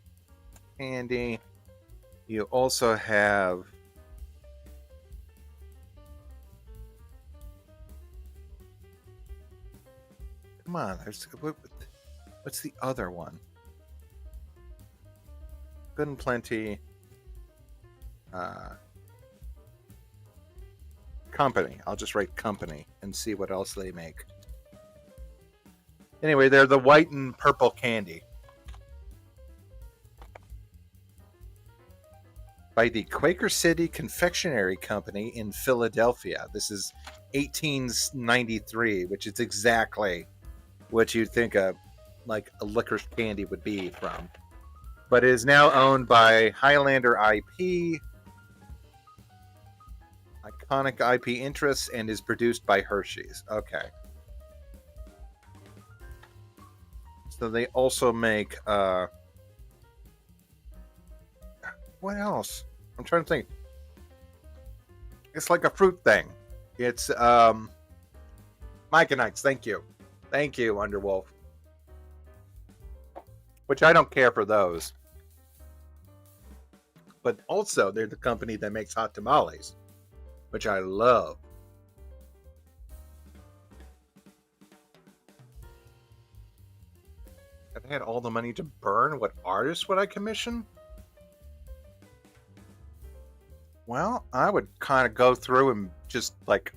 candy. You also have come on, what's the other one? Good and Plenty company. I'll just write company and see what else they make. Anyway, they're the white and purple candy. By the Quaker City Confectionery Company in Philadelphia. This is 1893, which is exactly what you'd think of like a licorice candy would be from. But it is now owned by Highlander IP, Iconic IP Interests, and is produced by Hershey's. Okay. So they also make What else? I'm trying to think. It's like a fruit thing. It's Myconites. Thank you, Underwolf. Which I don't care for those. But also, they're the company that makes hot tamales, which I love. If I had all the money to burn, what artist would I commission? Well, I would kind of go through and just like...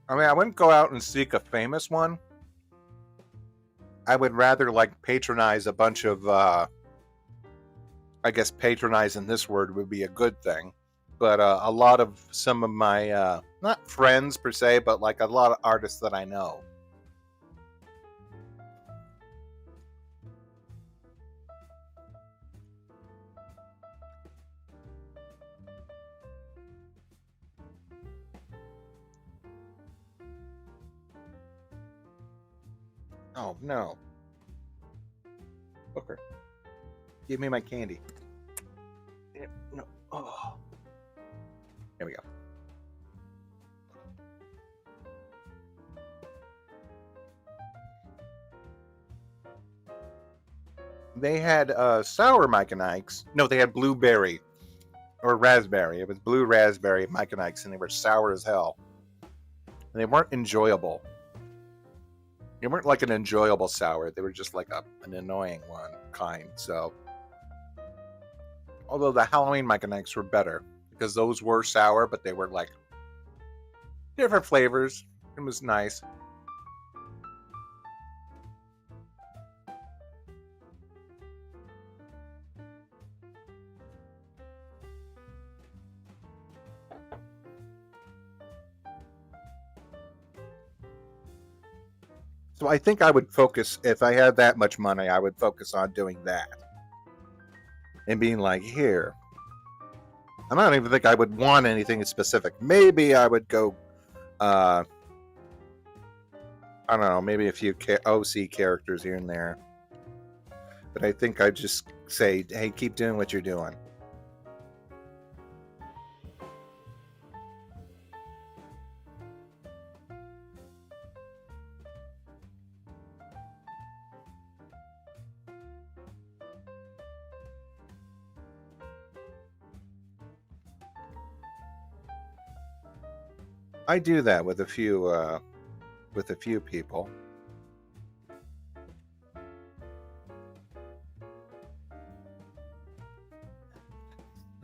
I mean, I wouldn't go out and seek a famous one. I would rather like patronize a bunch of... I guess patronizing this word would be a good thing. But a lot of some of my, not friends per se, but like a lot of artists that I know. Oh, no. Booker, give me my candy. No. Oh. There we go. They had sour Mike and Ike's. No, they had blueberry or raspberry. It was blue raspberry Mike and Ike's, and they were sour as hell. And they weren't enjoyable. They weren't like an enjoyable sour. They were just like an annoying one kind. So, although the Halloween Mike and Ike's were better because those were sour, but they were like different flavors. It was nice. So I think I would focus, if I had that much money, I would focus on doing that. And being like, here. I don't even think I would want anything specific. Maybe I would go, I don't know, maybe a few OC characters here and there. But I think I'd just say, hey, keep doing what you're doing. I do that with a few people.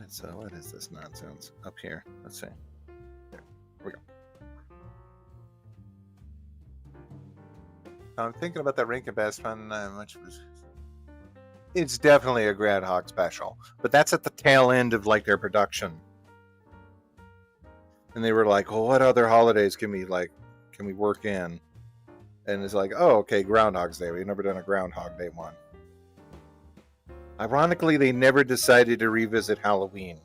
So what is this nonsense up here? Let's see. There we go. I'm thinking about that Rankin Bass one. Which was, it's definitely a Groundhog special, but that's at the tail end of like their production. And they were like, "Well, what other holidays can we work in?" And it's like, "Oh, okay, Groundhog's Day. We've never done a Groundhog Day one." Ironically, they never decided to revisit Halloween.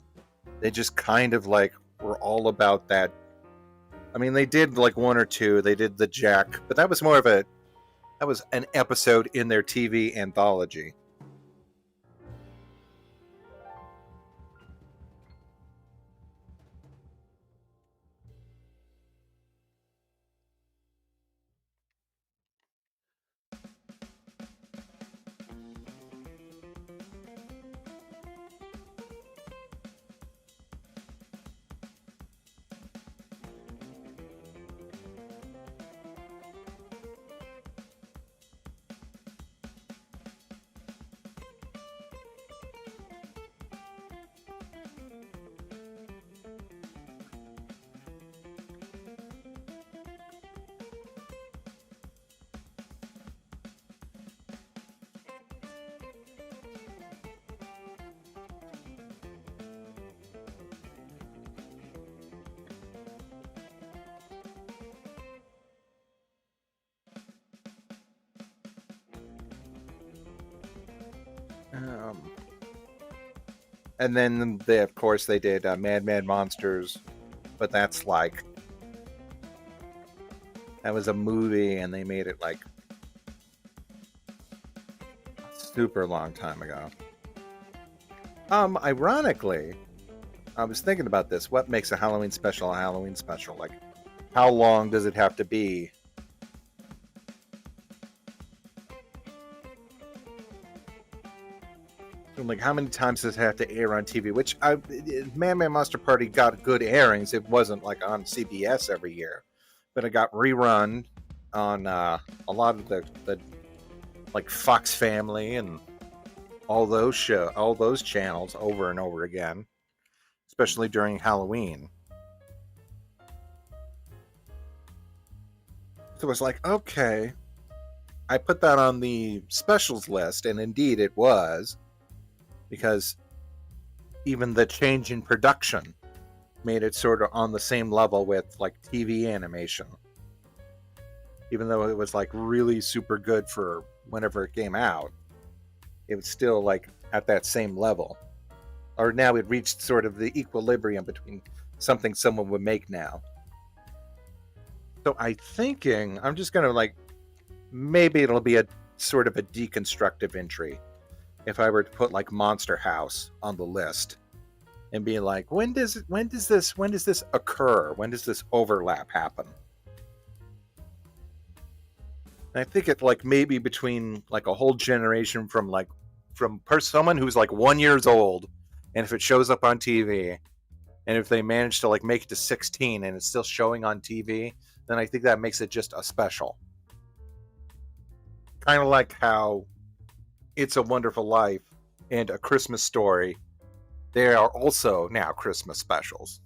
They just kind of like were all about that. I mean, they did like one or two. They did the Jack, but that was more of that was an episode in their TV anthology. And then they, of course, they did Mad Mad Monsters, but that's like that was a movie, and they made it like super long time ago. Ironically, I was thinking about this. What makes a Halloween special a Halloween special? Like, how long does it have to be? Like, how many times does it have to air on TV? Which, Man Man Monster Party got good airings. It wasn't like on CBS every year, but it got rerun on a lot of the like Fox Family and all those channels over and over again, especially during Halloween. So it was like, okay, I put that on the specials list, and indeed it was, because even the change in production made it sort of on the same level with like TV animation. Even though it was like really super good for whenever it came out, it was still like at that same level. Or now it reached sort of the equilibrium between something someone would make now. So I'm just gonna like, maybe it'll be a sort of a deconstructive entry if I were to put like Monster House on the list and be like, when does this occur? When does this overlap happen? And I think it's like maybe between like a whole generation from someone who's like 1 year old, and if it shows up on TV, and if they manage to like make it to 16 and it's still showing on TV, then I think that makes it just a special. Kind of like how It's a Wonderful Life and A Christmas Story, they are also now Christmas specials.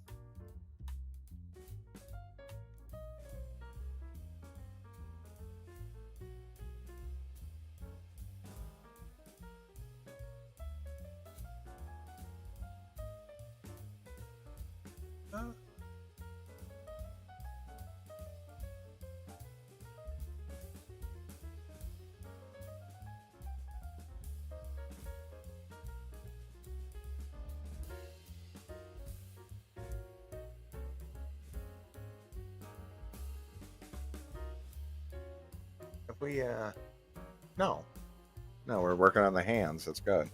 If we, no. No, we're working on the hands. That's good.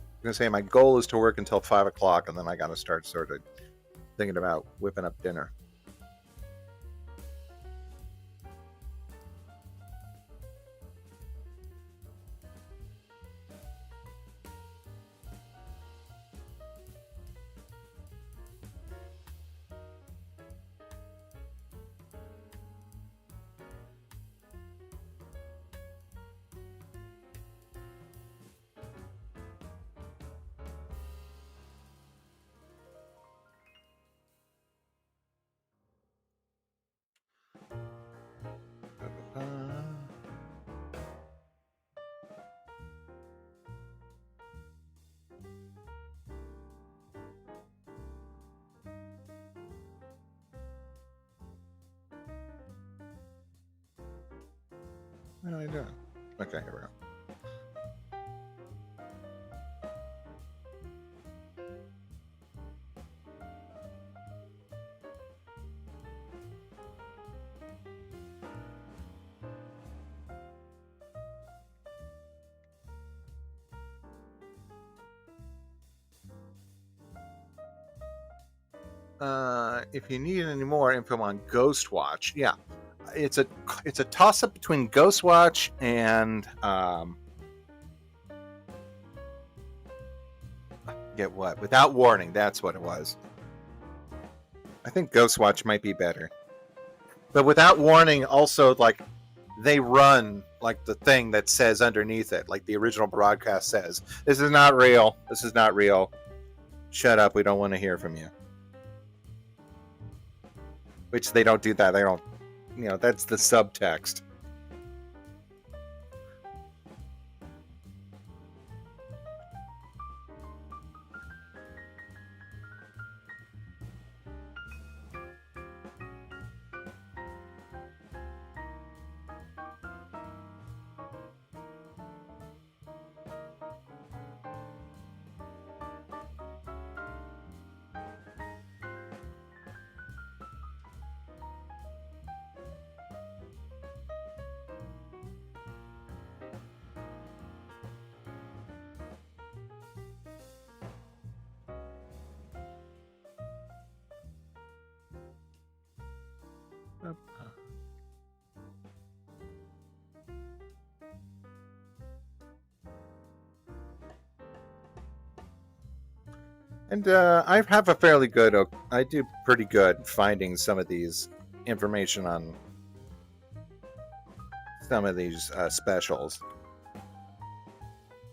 I'm gonna say my goal is to work until 5 o'clock, and then I gotta start sort of thinking about whipping up dinner. What am I doing? Okay, here we go. If you need any more info on Ghostwatch, yeah, it's a toss up between Ghostwatch and get what? Without Warning. That's what it was. I think Ghostwatch might be better, but Without Warning also, like, they run like the thing that says underneath it, like the original broadcast says, "This is not real. This is not real. Shut up. We don't want to hear from you." Which they don't do that. They don't, that's the subtext. And I have a fairly good. I do pretty good finding some of these information on some of these specials.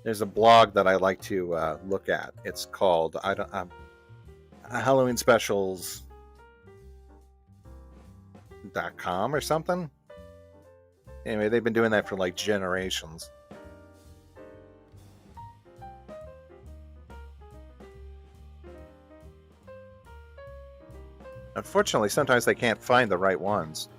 There's a blog that I like to look at. It's called Halloween Specials.com or something. Anyway, they've been doing that for like generations. Unfortunately, sometimes they can't find the right ones.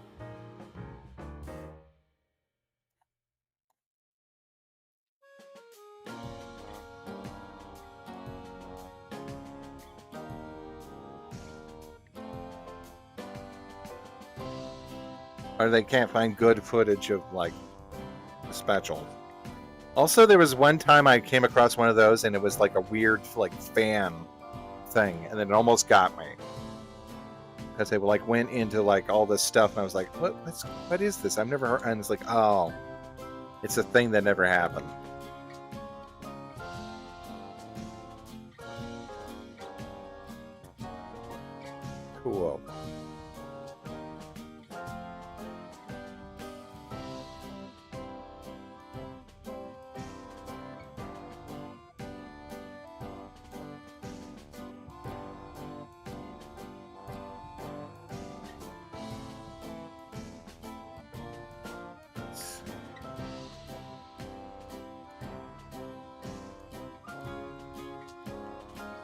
Or they can't find good footage of, like, the special. Also, there was one time I came across one of those, and it was like a weird, like, fan thing, and it almost got me. Because they like went into like all this stuff, and I was like, what is this? I've never heard. And it's like, oh, it's a thing that never happened. Cool.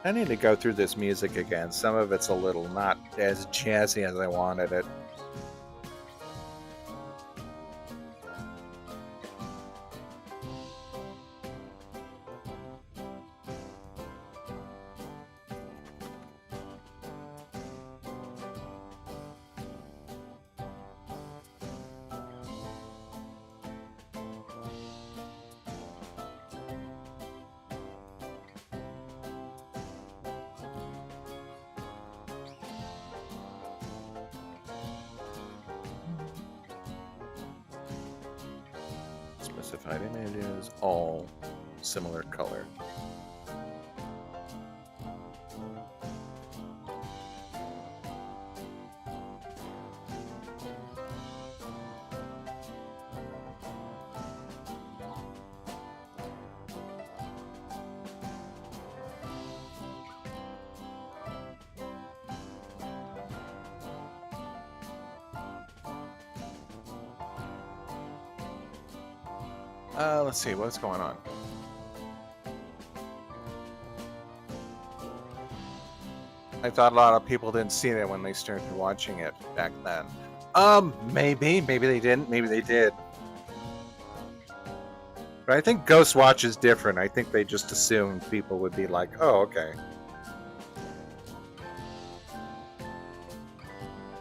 I need to go through this music again. Some of it's a little not as jazzy as I wanted it. Specified images, all similar color. Let's see, what's going on? I thought a lot of people didn't see that when they started watching it back then. Maybe they didn't, maybe they did. But I think Ghost Watch is different. I think they just assumed people would be like, oh, okay.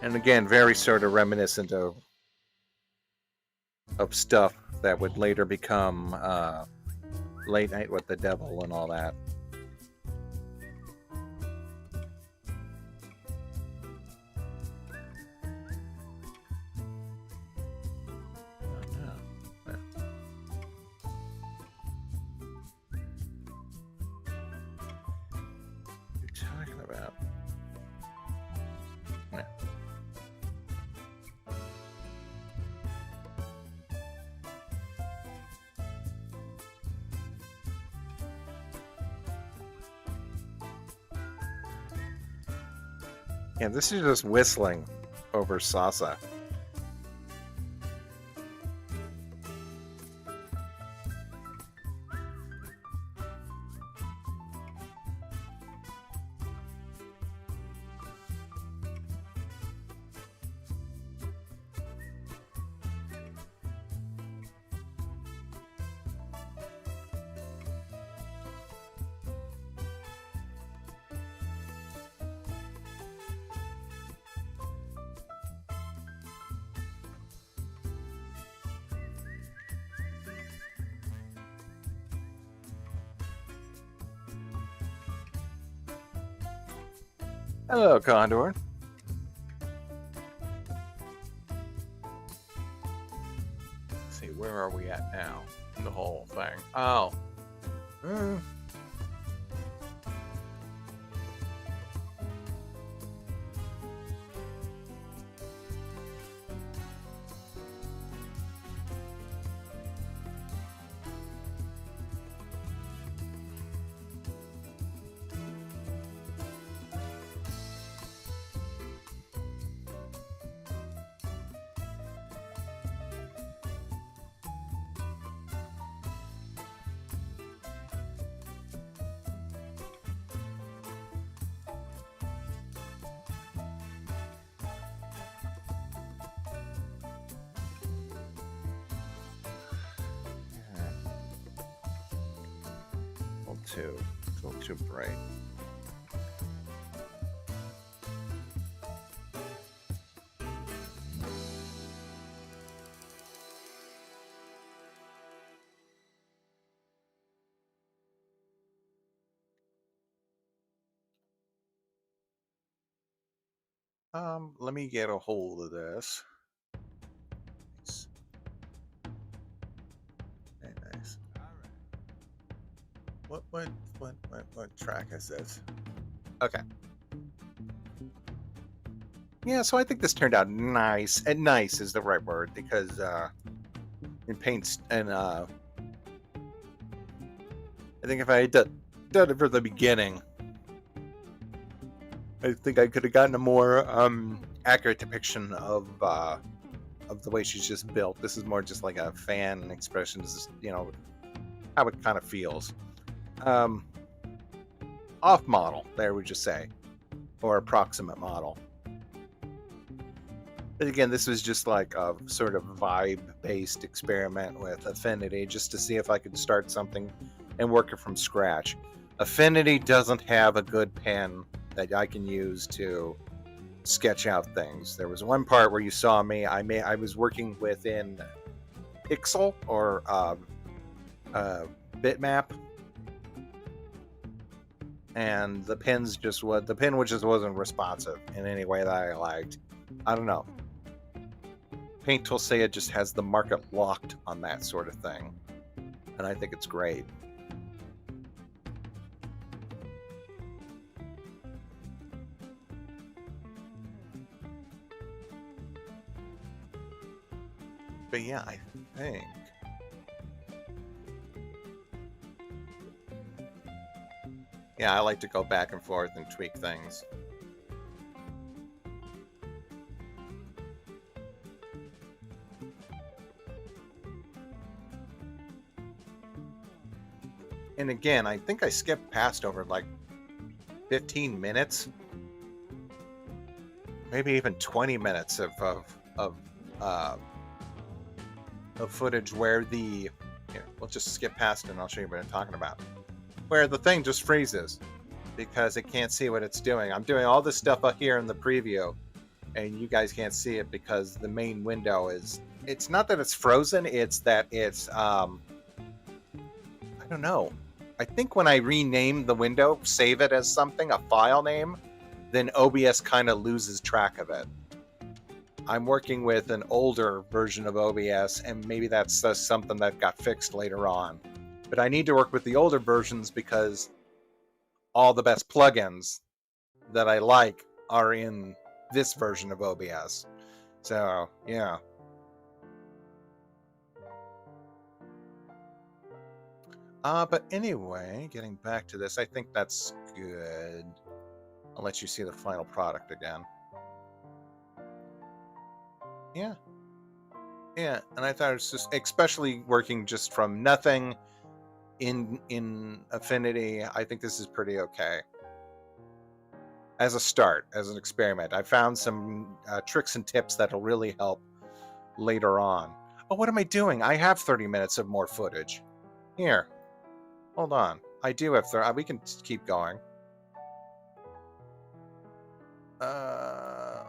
And again, very sort of reminiscent of stuff that would later become Late Night with the Devil and all that. Yeah, this is just whistling over Sasa. Hello, Condor. Let's see, where are we at now in the whole thing? Oh. too bright. Let me get a hold of this. Nice. Very nice. What track is this? Okay. Yeah, so I think this turned out nice, and nice is the right word, because in paints and I think if I had done it from the beginning, I think I could have gotten a more accurate depiction of the way she's just built. This is more just like a fan expression. This is, how it kind of feels. Off model, there would just say, or approximate model. But again, this was just like a sort of vibe-based experiment with Affinity, just to see if I could start something and work it from scratch. Affinity doesn't have a good pen that I can use to sketch out things. There was one part where you saw me. I was working within Pixel or Bitmap, and the pen just wasn't responsive in any way that I liked. I don't know. Paint Tool say it just has the market locked on that sort of thing, and I think it's great. But yeah, I think I like to go back and forth and tweak things. And again, I think I skipped past over like 15 minutes, maybe even 20 minutes of footage where we'll just skip past it and I'll show you what I'm talking about. Where the thing just freezes because it can't see what it's doing. I'm doing all this stuff up here in the preview, and you guys can't see it because the main window it's not that it's frozen, it's that it's I don't know. I think when I rename the window, save it as something, a file name, then OBS kind of loses track of it. I'm working with an older version of OBS, and maybe that's something that got fixed later on. But I need to work with the older versions because all the best plugins that I like are in this version of OBS. So, yeah. But anyway, getting back to this, I think that's good. I'll let you see the final product again. Yeah. Yeah, and I thought it was just, especially working just from nothing in Affinity, I think this is pretty okay. As a start, as an experiment. I found some tricks and tips that'll really help later on. Oh, what am I doing? I have 30 minutes of more footage. Here. Hold on. I do have 30. We can keep going. Yeah,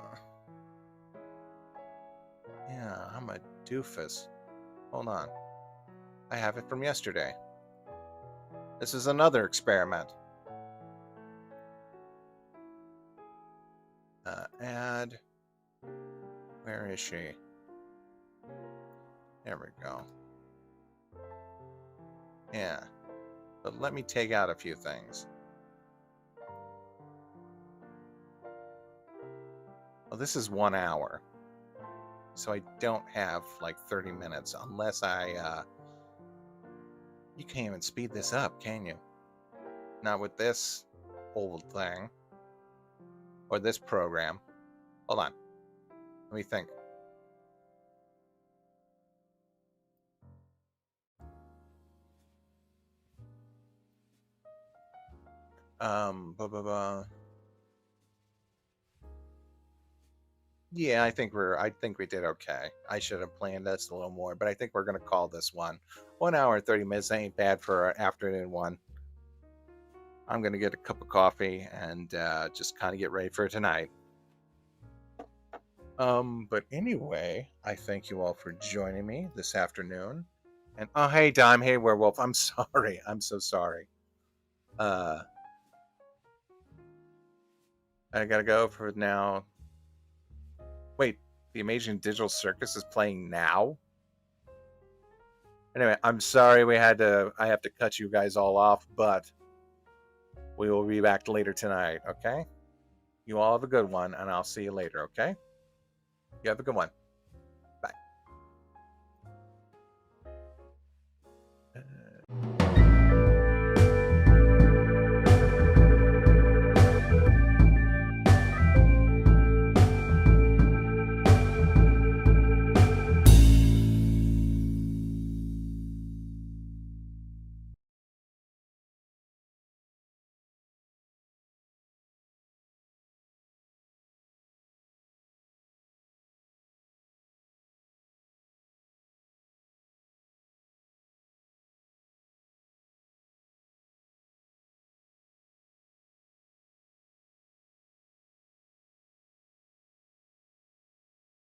I'm a doofus. Hold on. I have it from yesterday. This is another experiment. Add. Where is she? There we go. Yeah. But let me take out a few things. Well, this is 1 hour. So I don't have like 30 minutes unless you can't even speed this up, can you? Not with this old thing. Or this program. Hold on. Let me think. Yeah, I think we did okay. I should have planned this a little more, but I think we're gonna call this one. 1 hour and 30 minutes ain't bad for an afternoon one. I'm going to get a cup of coffee and just kind of get ready for tonight. But anyway, I thank you all for joining me this afternoon. And oh, hey, Dime, hey, Werewolf, I'm sorry. I'm so sorry. I gotta go for now. Wait, the Amazing Digital Circus is playing now? Anyway, I'm sorry I have to cut you guys all off, but we will be back later tonight, okay? You all have a good one, and I'll see you later, okay? You have a good one.